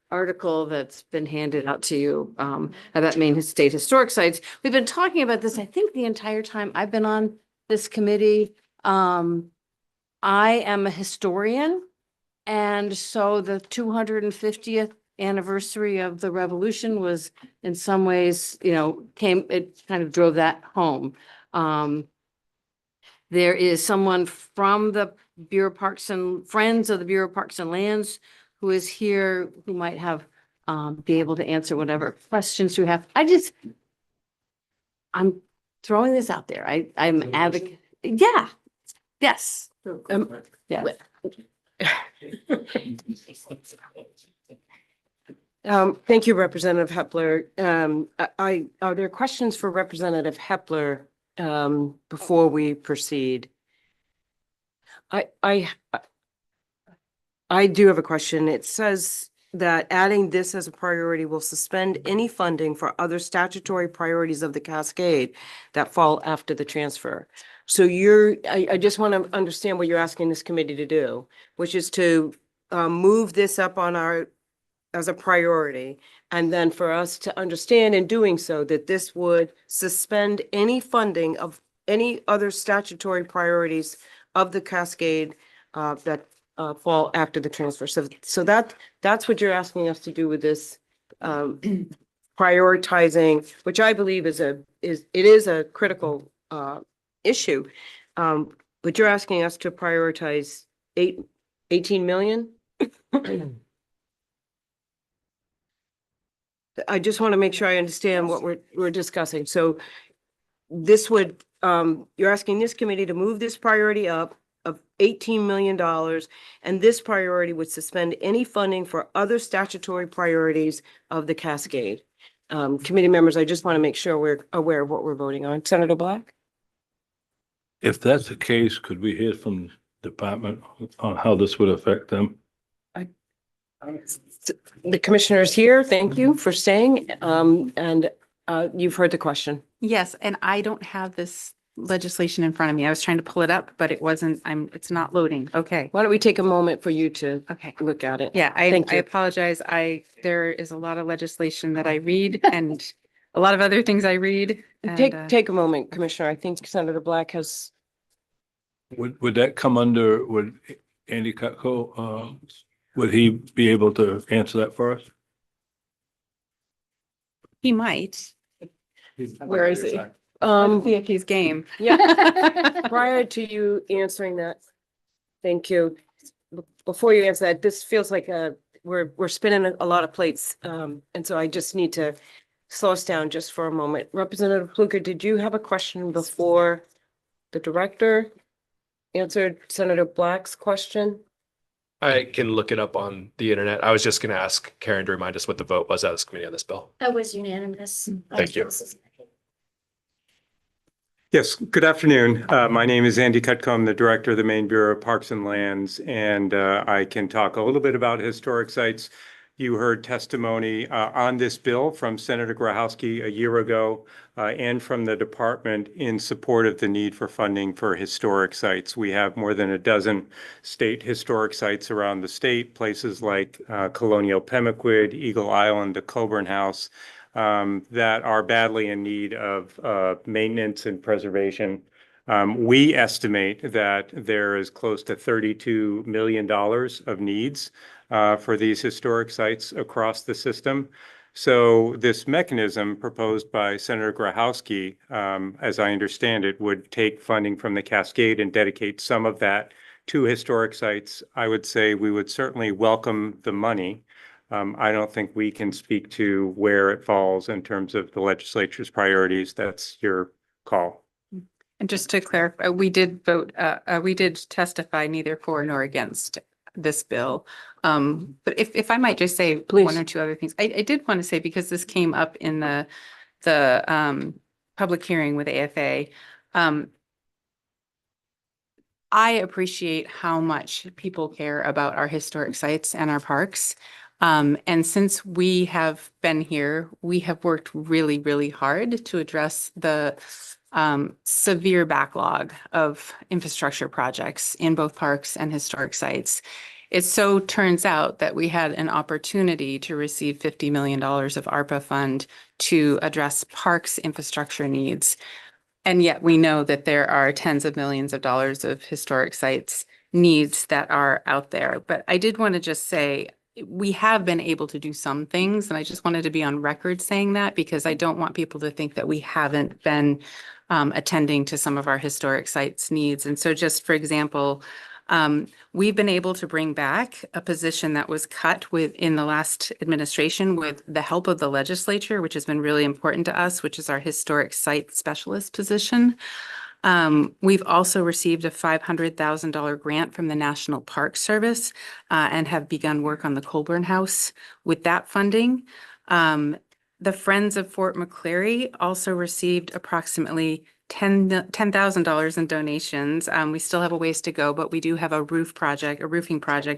article that's been handed out to you about Maine State Historic Sites. We've been talking about this, I think, the entire time I've been on this committee. I am a historian, and so the 250th anniversary of the Revolution was in some ways, it kind of drove that home. There is someone from the Bureau of Parks and Friends of the Bureau of Parks and Lands who is here, who might have, be able to answer whatever questions you have. I'm throwing this out there. I'm advocate. Yeah, yes. Yeah. Thank you, Representative Hepler. Are there questions for Representative Hepler before we proceed? I do have a question. It says that adding this as a priority will suspend any funding for other statutory priorities of the Cascade that fall after the transfer. So I just want to understand what you're asking this committee to do, which is to move this up on as a priority, and then for us to understand in doing so that this would suspend any funding of any other statutory priorities of the Cascade that fall after the transfer. So that's what you're asking us to do with this prioritizing, which I believe is a critical issue. But you're asking us to prioritize 18 million? I just want to make sure I understand what we're discussing. So this would, you're asking this committee to move this priority up of $18 million, and this priority would suspend any funding for other statutory priorities of the Cascade. Committee members, I just want to make sure we're aware of what we're voting on. Senator Black? If that's the case, could we hear from the department on how this would affect them? The commissioner is here. Thank you for staying. And you've heard the question. Yes, and I don't have this legislation in front of me. I was trying to pull it up, but it's not loading. Okay. Why don't we take a moment for you to look at it? Yeah, I Thank you. apologize. There is a lot of legislation that I read and a lot of other things I read. and, Take a moment, Commissioner. I think Senator Black has. Would that come under, would Andy Cutco, would he be able to answer that for us? He might. Where is he? Let's see if he's game. Yeah. Prior to you answering that, thank you. Before you answer that, this feels like we're spinning a lot of plates. And so I just need to slow us down just for a moment. Representative Pluker, did you have a question before the director answered Senator Black's question? I can look it up on the internet. I was just going to ask Karen to remind us what the vote was at this committee on this bill. That was unanimous. Thank you. Yes, good afternoon. My name is Andy Cutco. I'm the director of the Maine Bureau of Parks and Lands, and I can talk a little bit about historic sites. You heard testimony on this bill from Senator Grahowski a year ago and from the department in support of the need for funding for historic sites. We have more than a dozen state historic sites around the state, places like Colonial Pemaquid, Eagle Island, the Coburn House, that are badly in need of maintenance and preservation. We estimate that there is close to $32 million of needs for these historic sites across the system. So this mechanism proposed by Senator Grahowski, as I understand it, would take funding from the Cascade and dedicate some of that to historic sites. I would say we would certainly welcome the money. I don't think we can speak to where it falls in terms of the legislature's priorities. That's your call. And just to clarify, we did vote, we did testify neither for nor against this bill. But if I might just say one or two other things, I did want to say, because this came up in the public hearing with AFA, I appreciate how much people care about our historic sites and our parks. And since we have been here, we have worked really, really hard to address the severe backlog of infrastructure projects in both parks and historic sites. It so turns out that we had an opportunity to receive $50 million of ARPA fund to address parks infrastructure needs. And yet we know that there are tens of millions of dollars of historic sites needs that are out there. But I did want to just say, we have been able to do some things, and I just wanted to be on record saying that, because I don't want people to think that we haven't been attending to some of our historic sites needs. And so just for example, we've been able to bring back a position that was cut within the last administration with the help of the legislature, which has been really important to us, which is our historic site specialist position. We've also received a $500,000 grant from the National Park Service and have begun work on the Colburn House with that funding. The Friends of Fort McCleary also received approximately $10,000 in donations. We still have a ways to go, but we do have a roofing project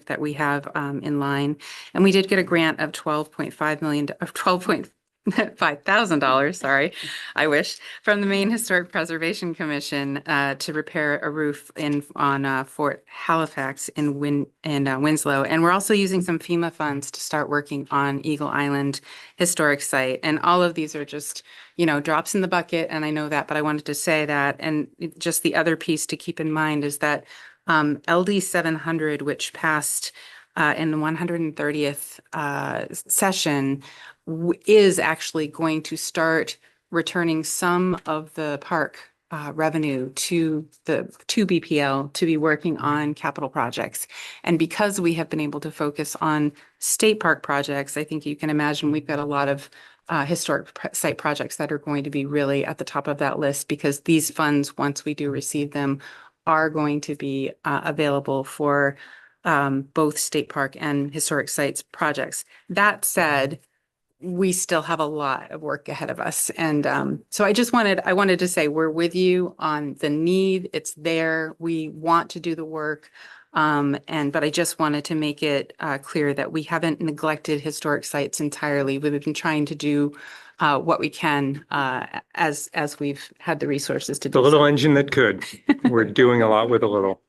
that we have in line. And we did get a grant of $12,500, sorry, I wish, from the Maine Historic Preservation Commission to repair a roof on Fort Halifax in Winslow. And we're also using some FEMA funds to start working on Eagle Island Historic Site. And all of these are just, drops in the bucket, and I know that, but I wanted to say that. And just the other piece to keep in mind is that LD 700, which passed in the 130th session, is actually going to start returning some of the park revenue to BPL to be working on capital projects. And because we have been able to focus on state park projects, I think you can imagine we've got a lot of historic site projects that are going to be really at the top of that list, because these funds, once we do receive them, are going to be available for both state park and historic sites projects. That said, we still have a lot of work ahead of us. And so I wanted to say we're with you on the need. It's there. We want to do the work. But I just wanted to make it clear that we haven't neglected historic sites entirely. We've been trying to do what we can as we've had the resources to do. The little engine that could. We're doing a lot with a little.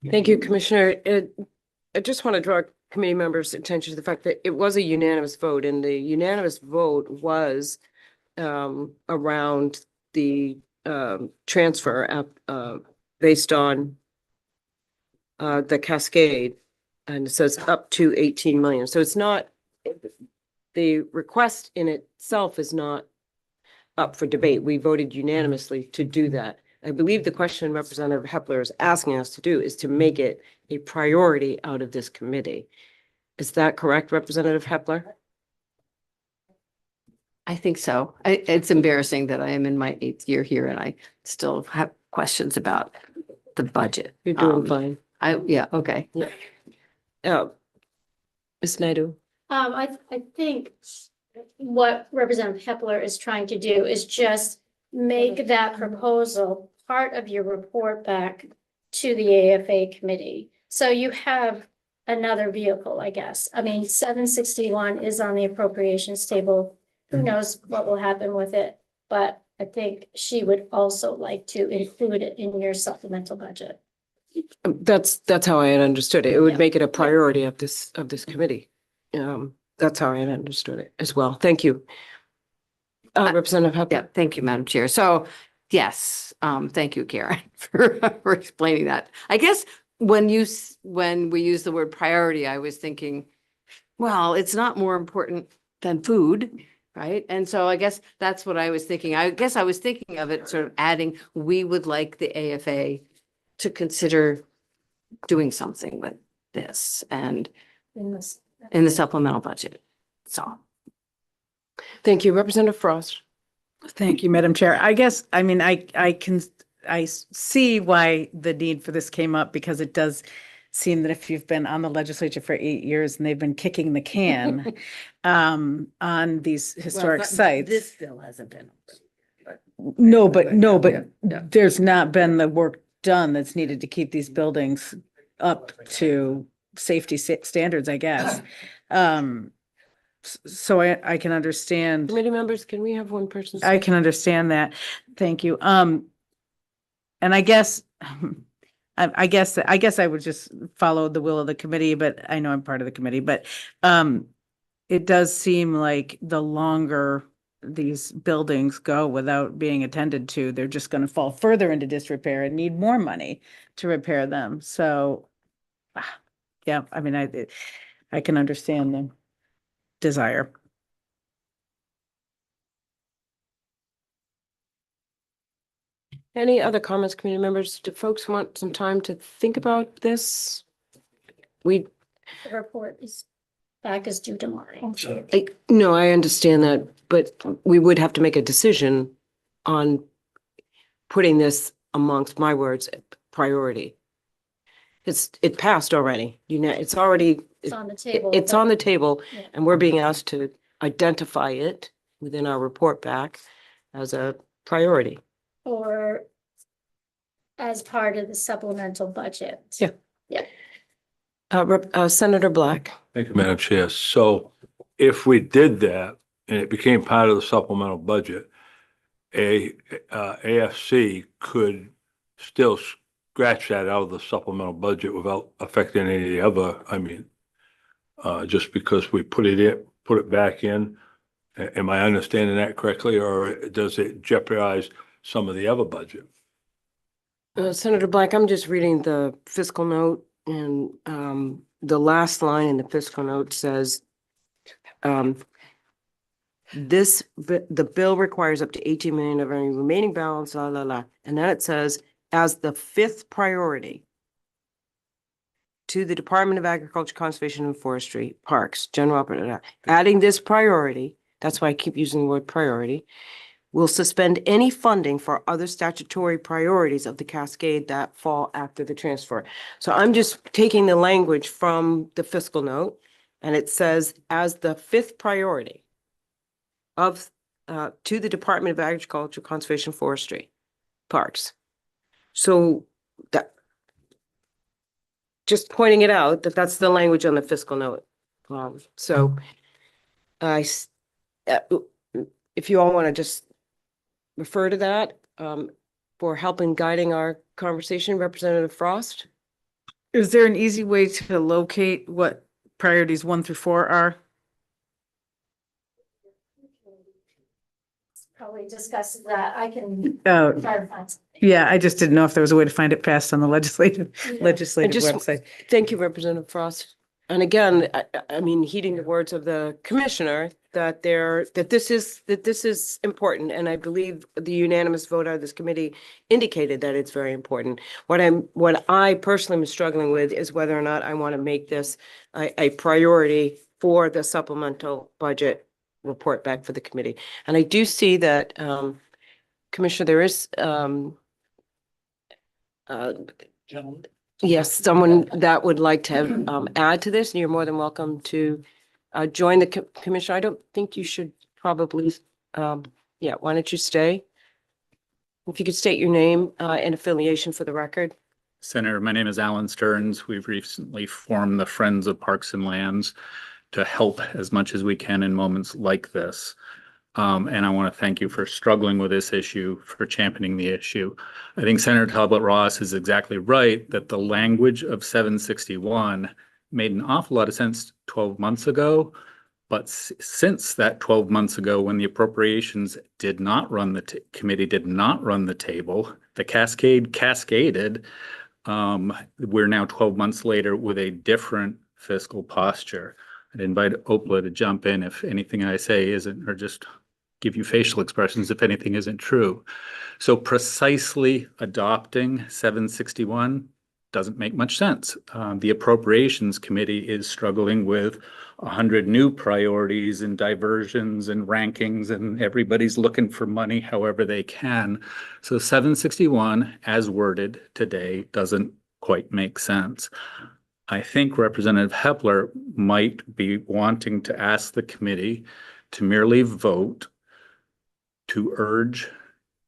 Thank you, Commissioner. I just want to draw committee members' attention to the fact that it was a unanimous vote, and the unanimous vote was around the transfer based on the Cascade, and it says up to 18 million. So it's not, the request in itself is not up for debate. We voted unanimously to do that. I believe the question Representative Hepler is asking us to do is to make it a priority out of this committee. Is that correct, Representative Hepler? I think so. It's embarrassing that I am in my 8th year here and I still have questions about the budget. You're doing fine. Yeah, okay. Yeah. Ms. Naidu? I think what Representative Hepler is trying to do is just make that proposal part of your report back to the AFA committee. So you have another vehicle, I guess. I mean, 761 is on the appropriations table. Who knows what will happen with it? But I think she would also like to include it in your supplemental budget. That's how I had understood it. It would Yeah. make it a priority of this committee. That's how I had understood it as well. Thank you. Representative Hepler. Yeah, thank you, Madam Chair. So yes, thank you, Karen, for explaining that. I guess when we use the word priority, I was thinking well, it's not more important than food, right? And so I guess that's what I was thinking. I guess I was thinking of it sort of adding, we would like the AFA to consider doing something with this and In this. in the supplemental budget. So. Thank you. Representative Frost. Thank you, Madam Chair. I guess, I mean, I see why the need for this came up because it does seem that if you've been on the legislature for 8 years and they've been kicking the can on these historic sites. This bill hasn't been. No, but there's not been the work done that's needed to keep these buildings up to safety standards, I guess. So I can understand. Committee members, can we have one person? I speak? can understand that. Thank you. And I guess, I guess I would just follow the will of the committee, but I know I'm part of the committee, but it does seem like the longer these buildings go without being attended to, they're just going to fall further into disrepair and need more money to repair them. So, yeah, I mean, I can understand the desire. Any other comments, committee members? Do folks want some time to think about this? We, The report is back is due tomorrow. no, I understand that, but we would have to make a decision on putting this amongst, my words, priority. It passed already. You know, it's already. It's on the table. It's but- on the table Yeah. and we're being asked to identify it within our report back as a priority. Or as part of the supplemental budget. Yeah. Yeah. Senator Black. Thank you, Madam Chair. So if we did that and it became part of the supplemental budget, AFC could still scratch that out of the supplemental budget without affecting any of the other, I mean, just because we put it back in. Am I understanding that correctly, or does it jeopardize some of the other budget? Senator Black, I'm just reading the fiscal note and the last line in the fiscal note says the bill requires up to 18 million of any remaining balance, la, la, la. And then it says, as the fifth priority to the Department of Agriculture, Conservation and Forestry, Parks, General, adding this priority, that's why I keep using the word priority, will suspend any funding for other statutory priorities of the cascade that fall after the transfer. So I'm just taking the language from the fiscal note, and it says, as the fifth priority of to the Department of Agriculture, Conservation, Forestry, Parks. So that, just pointing it out that that's the language on the fiscal note. So if you all want to just refer to that for helping guiding our conversation, Representative Frost. Is there an easy way to locate what priorities 1 through 4 are? Probably discuss that. I can Oh. try to find something. Yeah, I just didn't know if there was a way to find it passed on the legislative And website. thank you, Representative Frost. And again, I mean, heeding the words of the commissioner that this is important. And I believe the unanimous vote out of this committee indicated that it's very important. What I personally am struggling with is whether or not I want to make this a priority for the supplemental budget report back for the committee. And I do see that, Commissioner, there is, yes, someone that would like to add to this, and you're more than welcome to join the commission. I don't think you should probably, yeah, why don't you stay? If you could state your name and affiliation for the record. Senator, my name is Alan Stearns. We've recently formed the Friends of Parks and Lands to help as much as we can in moments like this. And I want to thank you for struggling with this issue, for championing the issue. I think Senator Talbot Ross is exactly right that the language of 761 made an awful lot of sense 12 months ago. But since that 12 months ago, when the appropriations did not run committee did not run the table, the cascaded. We're now 12 months later with a different fiscal posture. I'd invite Opla to jump in if anything I say isn't, or just give you facial expressions if anything isn't true. So precisely adopting 761 doesn't make much sense. The Appropriations Committee is struggling with 100 new priorities and diversions and rankings, and everybody's looking for money however they can. So 761, as worded today, doesn't quite make sense. I think Representative Hepler might be wanting to ask the committee to merely vote to urge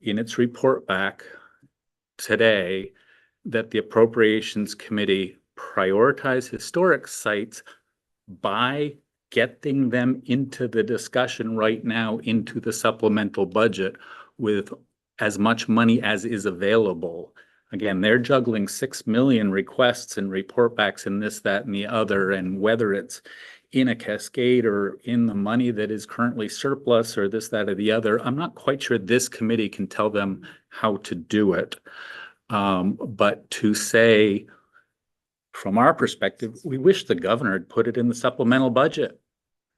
in its report back today that the Appropriations Committee prioritize historic sites by getting them into the discussion right now into the supplemental budget with as much money as is available. Again, they're juggling 6 million requests and report backs and this, that, and the other, and whether it's in a cascade or in the money that is currently surplus or this, that, or the other, I'm not quite sure this committee can tell them how to do it. But to say, from our perspective, we wish the governor had put it in the supplemental budget.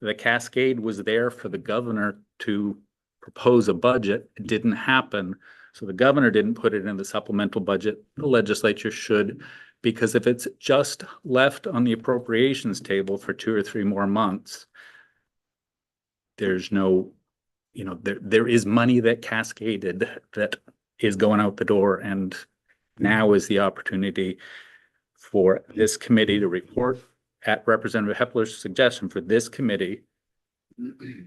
The cascade was there for the governor to propose a budget. It didn't happen. So the governor didn't put it in the supplemental budget. The legislature should, because if it's just left on the appropriations table for 2 or 3 more months, there's no, there is money that cascaded that is going out the door, and now is the opportunity for this committee to report, at Representative Hepler's suggestion, for this committee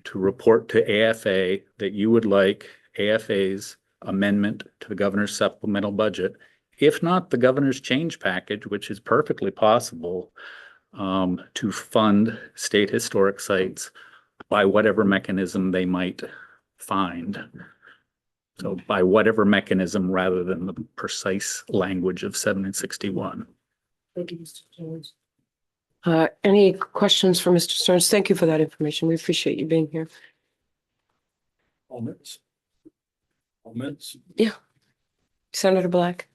to report to AFA that you would like AFA's amendment to the governor's supplemental budget, if not the governor's change package, which is perfectly possible, to fund state historic sites by whatever mechanism they might find. So by whatever mechanism rather than the precise language of 761. Thank you, Mr. Jones. Any questions for Mr. Stearns? Thank you for that information. We appreciate you being here. Comments? Comments? Yeah. Senator Black.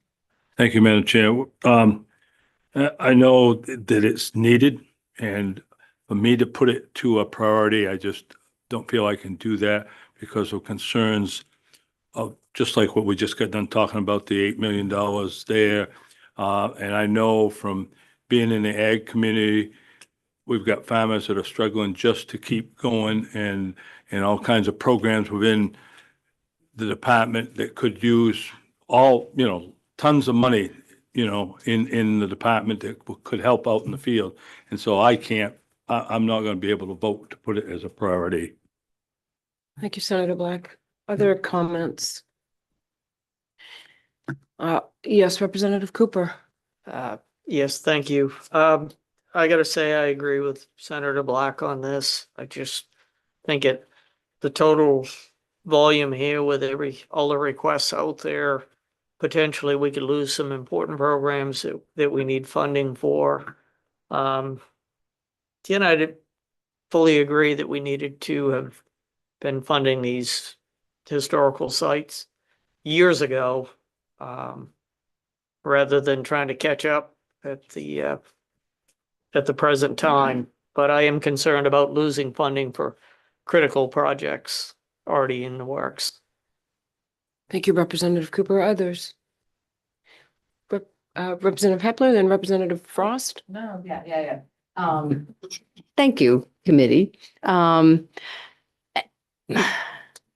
Thank you, Madam Chair. I know that it's needed, and for me to put it to a priority, I just don't feel I can do that because of concerns of, just like what we just got done talking about, the $8 million there. And I know from being in the ag community, we've got farmers that are struggling just to keep going, and all kinds of programs within the department that could use tons of money, in the department that could help out in the field. And so I'm not going to be able to vote to put it as a priority. Thank you, Senator Black. Other comments? Yes, Representative Cooper. Yes, thank you. I gotta say, I agree with Senator Black on this. I just think the total volume here with all the requests out there, potentially we could lose some important programs that we need funding for. I did fully agree that we needed to have been funding these historical sites years ago, rather than trying to catch up at the present time. But I am concerned about losing funding for critical projects already in the works. Thank you, Representative Cooper. Others? Representative Hepler, then Representative Frost. No, yeah. Thank you, committee.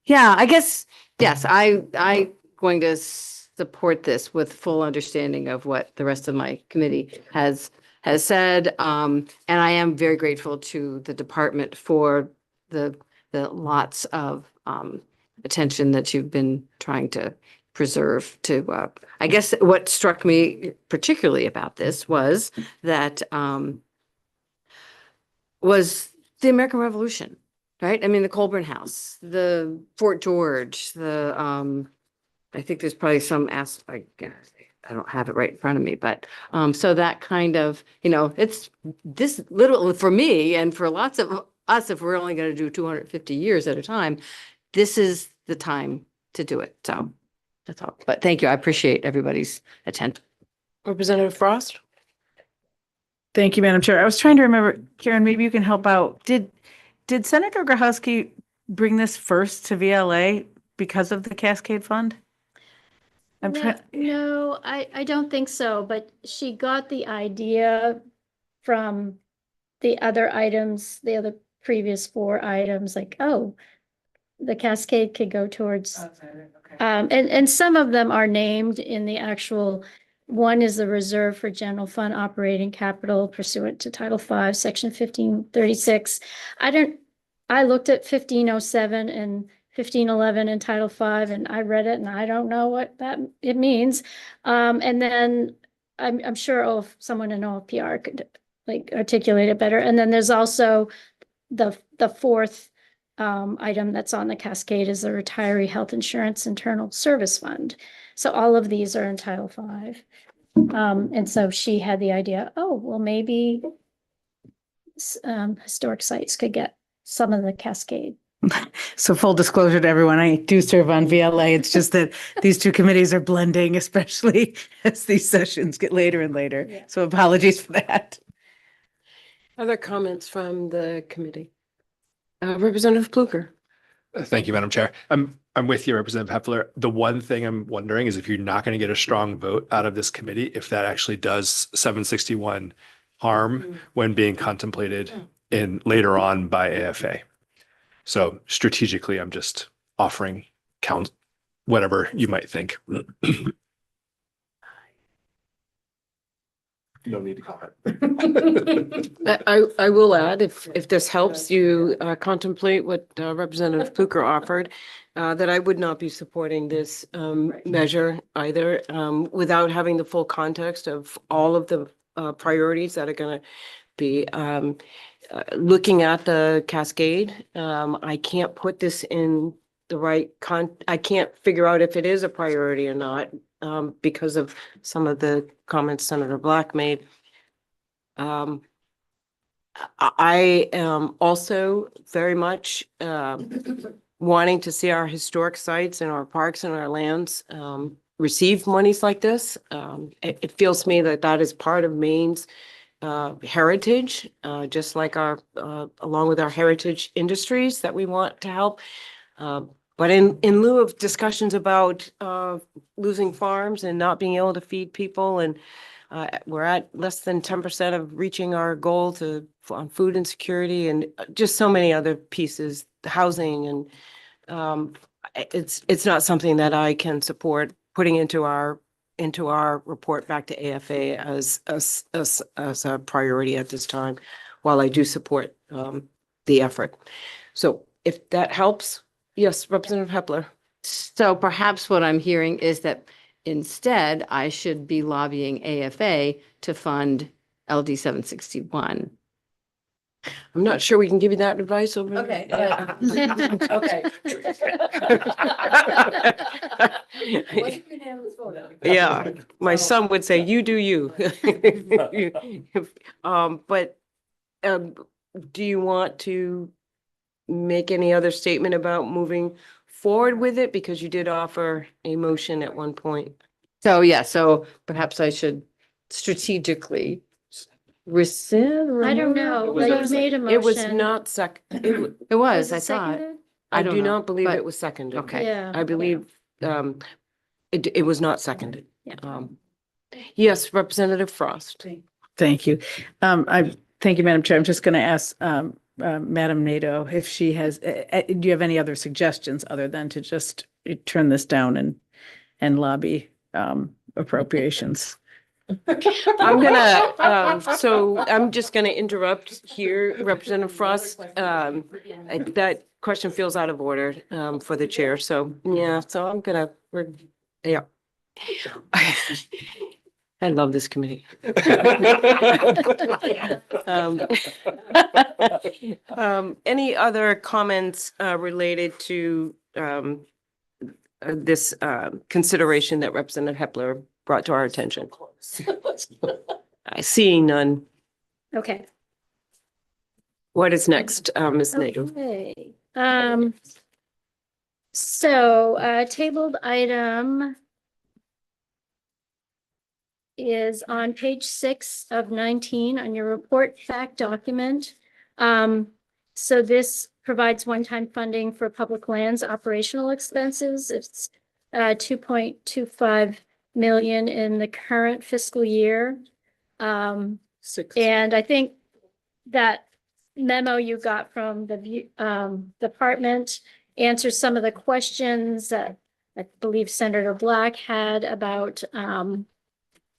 Yeah, I guess, yes, I going to support this with full understanding of what the rest of my committee has said. And I am very grateful to the department for the lots of attention that you've been trying to preserve to, I guess what struck me particularly about this was that was the American Revolution, right? I mean, the Colburn House, the Fort George, I think there's probably some aspect, I don't have it right in front of me, but so that kind of, it's this little, for me and for lots of us, if we're only going to do 250 years at a time, this is the time to do it. So that's all. But thank you. I appreciate everybody's attention. Representative Frost. Thank you, Madam Chair. I was trying to remember, Karen, maybe you can help out. Did Senator Grahowski bring this first to VLA because of the Cascade Fund? I'm No, trying, no, I don't think so, but she got the idea from the other items, the other previous 4 items, like, oh, the Cascade could go towards, and some of them are named in the actual, one is the Reserve for General Fund Operating Capital pursuant to Title V, Section 1536. I looked at 1507 and 1511 in Title V, and I read it, and I don't know what it means. And then I'm sure someone in OPR could like articulate it better. And then there's also the 4th item that's on the Cascade is the Retiree Health Insurance Internal Service Fund. So all of these are in Title V. And so she had the idea, oh, well, maybe historic sites could get some of the Cascade. so full disclosure to everyone, I do serve on VLA. It's just that these 2 committees are blending, especially as these sessions get later and later. Yeah. So apologies for that. Other comments from the committee? Representative Pluker. Thank you, Madam Chair. I'm with you, Representative Hepler. The one thing I'm wondering is if you're not going to get a strong vote out of this committee, if that actually does 761 harm when being contemplated in later on by AFA. So strategically, I'm just offering count whatever you might think. No need to comment. I will add, if this helps you contemplate what Representative Pluker offered, that I would not be supporting this measure either, without having the full context of all of the priorities that are going to be looking at the Cascade. I can't put this in the right I can't figure out if it is a priority or not, because of some of the comments Senator Black made. I am also very much wanting to see our historic sites and our parks and our lands receive monies like this. It feels to me that that is part of Maine's heritage, just like our along with our heritage industries that we want to help. But in lieu of discussions about losing farms and not being able to feed people, and we're at less than 10% of reaching our goal on food insecurity, and just so many other pieces, housing, and it's not something that I can support putting into our report back to AFA as a priority at this time, while I do support the effort. So if that helps. Yes, Representative Hepler. So perhaps what I'm hearing is that instead I should be lobbying AFA to fund LD 761. I'm not sure we can give you that advice over. Okay. Okay. Yeah, my son would say, you do you. But do you want to make any other statement about moving forward with it? Because you did offer a motion at one point. So yeah, so perhaps I should strategically rescind. I don't know, but you made a motion. It was not It was, it I thought. seconded? I don't do know, not believe but- it was seconded. Okay. Yeah. I believe it was not seconded. Yeah. Yes, Representative Frost. Thank you. Thank you, Madam Chair. I'm just going to ask Madam Nato if she has, do you have any other suggestions other than to just turn this down and lobby appropriations? I'm gonna, so I'm just gonna interrupt here, Representative Frost. That question feels out of order for the chair, so, yeah, so I'm gonna, yeah. I love this committee. Any other comments related to this consideration that Representative Hepler brought to our attention? Seeing none. Okay. What is next, Ms. Nato? Okay. So tabled item is on page 6 of 19 on your report fact document. So this provides one-time funding for public lands operational expenses. It's 2.25 million in the current fiscal year. And I think that memo you got from the department answers some of the questions that I believe Senator Black had about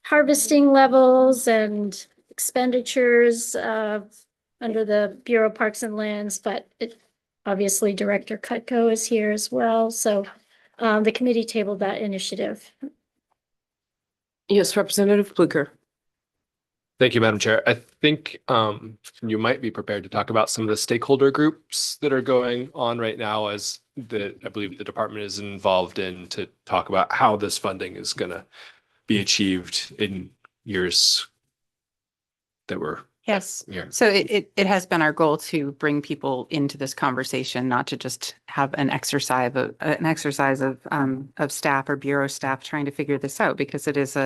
harvesting levels and expenditures under the Bureau of Parks and Lands, but obviously Director Cutco is here as well. So the committee tabled that initiative. Yes, Representative Pluker. Thank you, Madam Chair. I think you might be prepared to talk about some of the stakeholder groups that are going on right now as I believe the department is involved in to talk about how this funding is going to be achieved in years that were. Yes. Yeah. So it has been our goal to bring people into this conversation, not to just have an exercise of staff or bureau staff trying to figure this out, because it is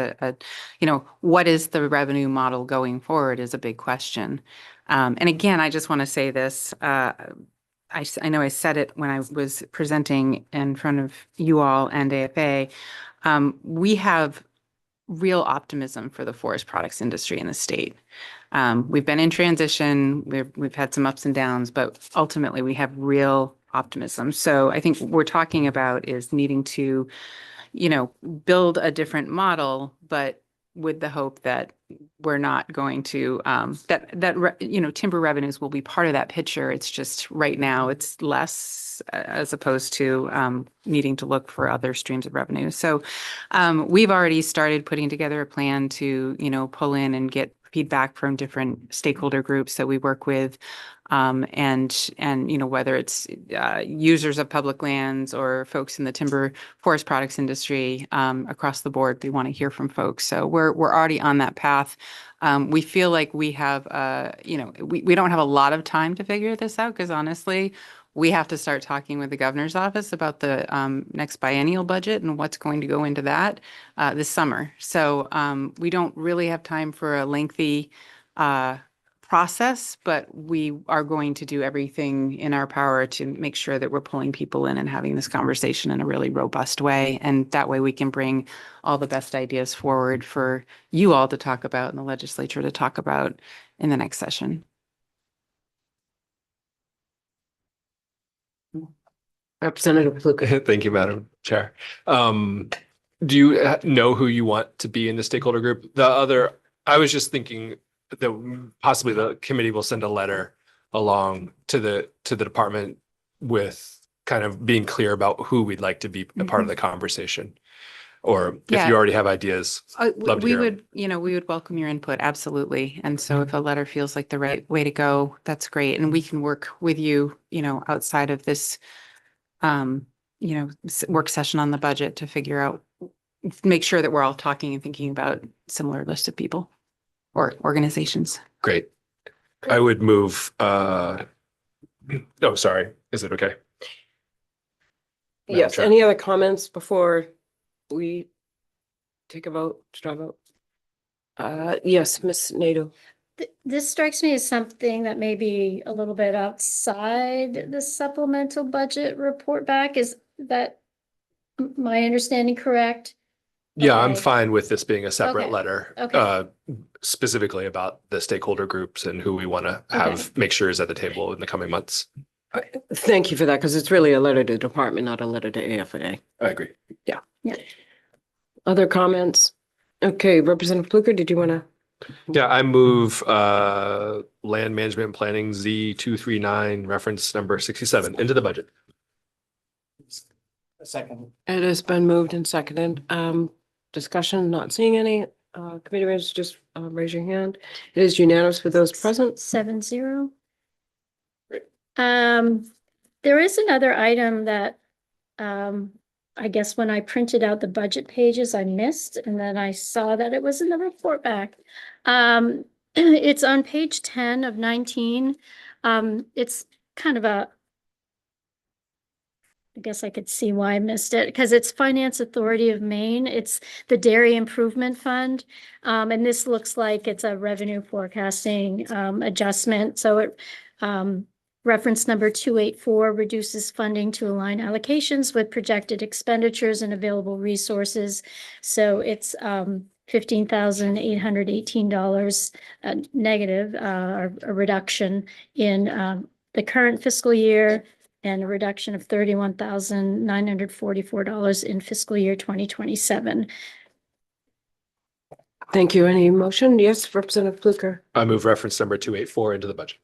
what is the revenue model going forward is a big question. And again, I just want to say this. I know I said it when I was presenting in front of you all and AFA. We have real optimism for the forest products industry in the state. We've been in transition. We've had some ups and downs, but ultimately we have real optimism. So I think what we're talking about is needing to, build a different model, but with the hope that we're not going to, timber revenues will be part of that picture. It's just right now it's less as opposed to needing to look for other streams of revenue. So we've already started putting together a plan to, pull in and get feedback from different stakeholder groups that we work with. And whether it's users of public lands or folks in the timber forest products industry across the board, we want to hear from folks. So we're already on that path. We feel like we have, we don't have a lot of time to figure this out because honestly, we have to start talking with the governor's office about the next biennial budget and what's going to go into that this summer. So we don't really have time for a lengthy process, but we are going to do everything in our power to make sure that we're pulling people in and having this conversation in a really robust way. And that way we can bring all the best ideas forward for you all to talk about and the legislature to talk about in the next session. Representative Pluker. Thank you, Madam Chair. Do you know who you want to be in the stakeholder group? I was just thinking that possibly the committee will send a letter along to the department with kind of being clear about who we'd like to be a part of the conversation. Or if you already have ideas, love to hear them. We would welcome your input. Absolutely. And so if a letter feels like the right way to go, that's great. And we can work with you, outside of this, work session on the budget to figure out, make sure that we're all talking and thinking about similar list of people or organizations. Great. I would move, sorry. Is it okay? Madam Yes, Chair. any other comments before we take a vote, straw vote? Yes, Ms. Nato. This strikes me as something that may be a little bit outside the supplemental budget report back. Is that my understanding correct? Yeah, I'm Okay. fine with this being a separate Okay. letter, Okay. specifically about the stakeholder groups and who we want to have, make sure is at the table in the coming months. Thank you for that, because it's really a letter to the department, not a letter to AFA. I agree. Yeah. Yeah. Other comments? Okay, Representative Pluker, did you want to? Yeah, I move land management and planning Z239 reference number 67 into the budget. A second. It has been moved and seconded. Discussion, not seeing any. Committee members, just raise your hand. It is unanimous with those present. 7-0. There is another item that I guess when I printed out the budget pages, I missed, and then I saw that it was in the report back. It's on page 10 of 19. It's kind of I guess I could see why I missed it, because it's Finance Authority of Maine. It's the Dairy Improvement Fund. And this looks like it's a revenue forecasting adjustment. So it reference number 284 reduces funding to align allocations with projected expenditures and available resources. So it's $15,818 negative, a reduction in the current fiscal year, and a reduction of $31,944 in fiscal year 2027. Thank you. Any motion? Yes, Representative Pluker. I move reference number 284 into the budget.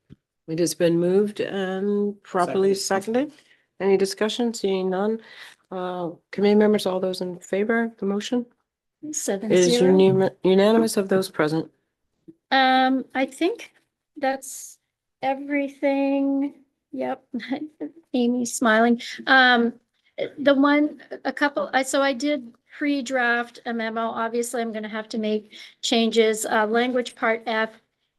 It has been moved and properly seconded. Any discussion? Seeing none. Committee members, all those in favor of the motion? 7-0. It is unanimous of those present. I think that's everything. Yep. Amy's smiling. So I did pre-draft a memo. Obviously, I'm going to have to make changes. Language part F,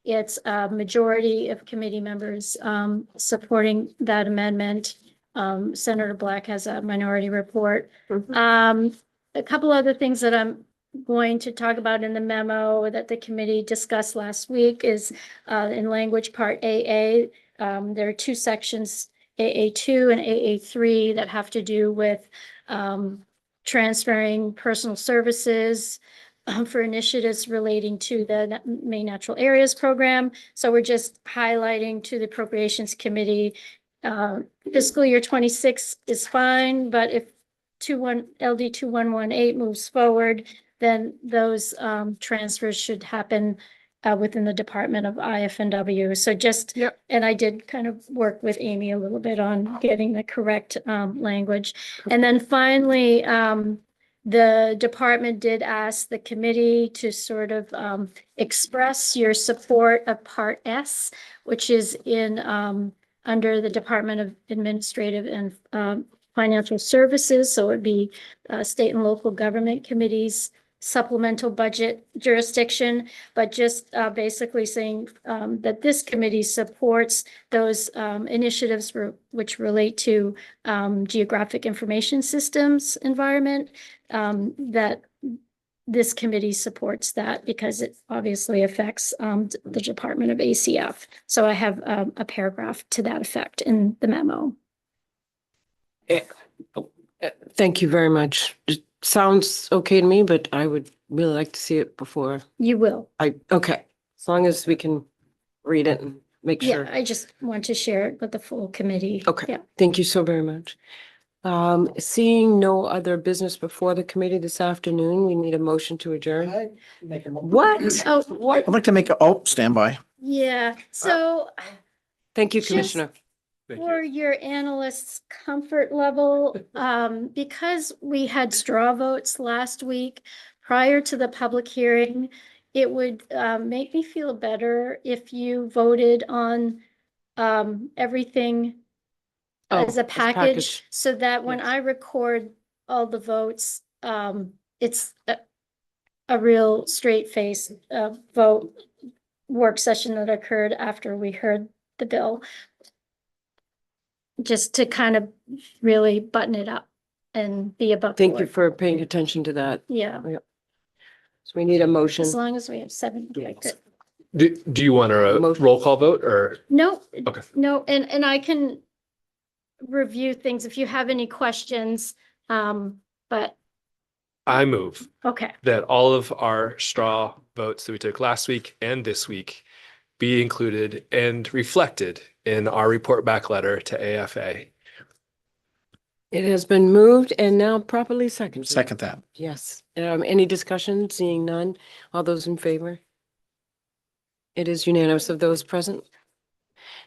it's a majority of committee members supporting that amendment. Senator Black has a minority report. A couple other things that I'm going to talk about in the memo that the committee discussed last week is in language part AA. There are two sections, AA2 and AA3, that have to do with transferring personal services for initiatives relating to the Maine Natural Areas Program. So we're just highlighting to the Appropriations Committee, fiscal year 26 is fine, but if LD 2118 moves forward, then those transfers should happen within the Department of IF&W. So and I did kind of work with Amy a little bit on getting the correct language. And then finally, the department did ask the committee to sort of express your support of Part S, which is in under the Department of Administrative and Financial Services. So it'd be state and local government committees, supplemental budget jurisdiction, but just basically saying that this committee supports those initiatives which relate to geographic information systems environment, that this committee supports that because it obviously affects the Department of ACF. So I have a paragraph to that effect in the memo. Thank you very much. It sounds okay to me, but I would really like to see it before. You will. Okay, as long as we can read it and make sure. Yeah, I just want to share it with the full committee. Okay, Yeah. thank you so very much. Seeing no other business before the committee this afternoon, we need a motion to adjourn. What? Oh, What? I'd like to make stand by. yeah. So Thank you, Just- Commissioner. for your analyst's comfort level, because we had straw votes last week prior to the public hearing, it would make me feel better if you voted on everything as a package, so that when I record all the votes, it's a real straight-faced vote work session that occurred after we heard the bill. Just to kind of really button it up and be above Thank you board. for paying attention to that. Yeah, So we need a motion. as long as we have 7. Okay, good. Do you want a roll call vote or? No, Okay. no, and I can review things if you have any questions, but I move okay. that all of our straw votes that we took last week and this week be included and reflected in our report back letter to AFA. It has been moved and now properly seconded. Second that. Yes. Any discussion? Seeing none. All those in favor? It is unanimous of those present.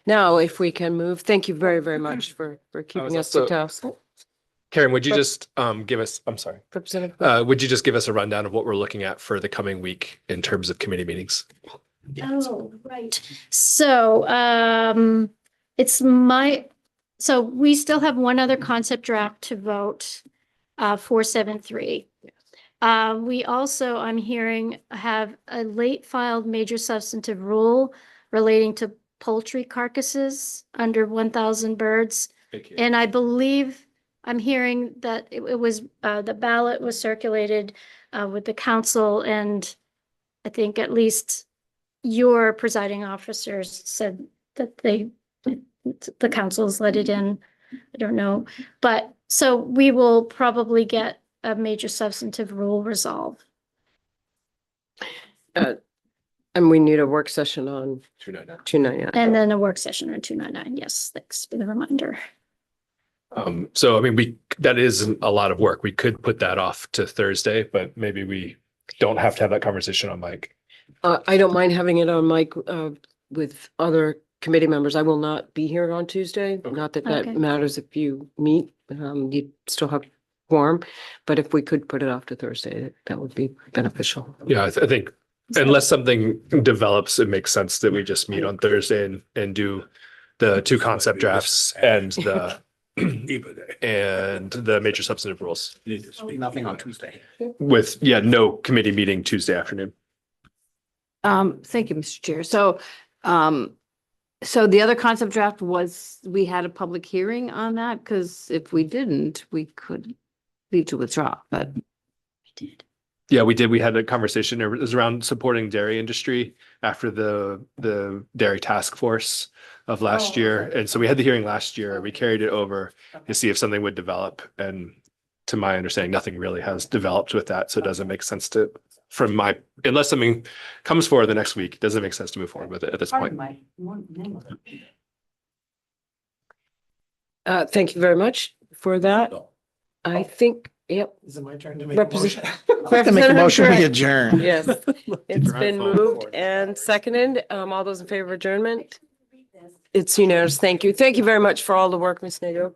Now, if we can move, thank you very, very much for keeping us to also- task. Karen, would you just give us, I'm sorry, Representative. would you just give us a rundown of what we're looking at for the coming week in terms of committee meetings? Oh, right. So, so we still have one other concept draft to vote, 473. We also, I'm hearing, have a late filed major substantive rule relating to poultry carcasses under 1,000 birds. And I believe I'm hearing that it was, the ballot was circulated with the council, and I think at least your presiding officers said that the council's let it in. I don't know. But so we will probably get a major substantive rule resolve. And we need a work session on 299. And then a work session on 299. Yes, thanks for the reminder. So I mean, that is a lot of work. We could put that off to Thursday, but maybe we don't have to have that conversation on mic. I don't mind having it on mic with other committee members. I will not be here on Tuesday. Not that that Okay. matters if you meet. You still have quorum, but if we could put it off to Thursday, that would be beneficial. Yeah, I think unless something develops, it makes sense that we just meet on Thursday and do the two concept drafts and the and the major substantive rules Nothing on Tuesday. with, no committee meeting Tuesday afternoon. Thank you, Mr. Chair. So the other concept draft was, we had a public hearing on that, because if we didn't, we could leave to withdraw, but Yeah, we did. We had a conversation. It was around supporting dairy industry after the dairy task force of last year. And so we had the hearing last year. We carried it over to see if something would develop. And to my understanding, nothing really has developed with that. So it doesn't make sense to, unless something comes forward the next week, it doesn't make sense to move forward with it at this point. Thank you very much for that. I think, yep. Is it my turn to make a motion? Representative. I'd like to make a motion, we Grant. adjourn. Yes, it's been moved and seconded. All those in favor of adjournment? It's unanimous. Thank you. Thank you very much for all the work, Ms. Nato.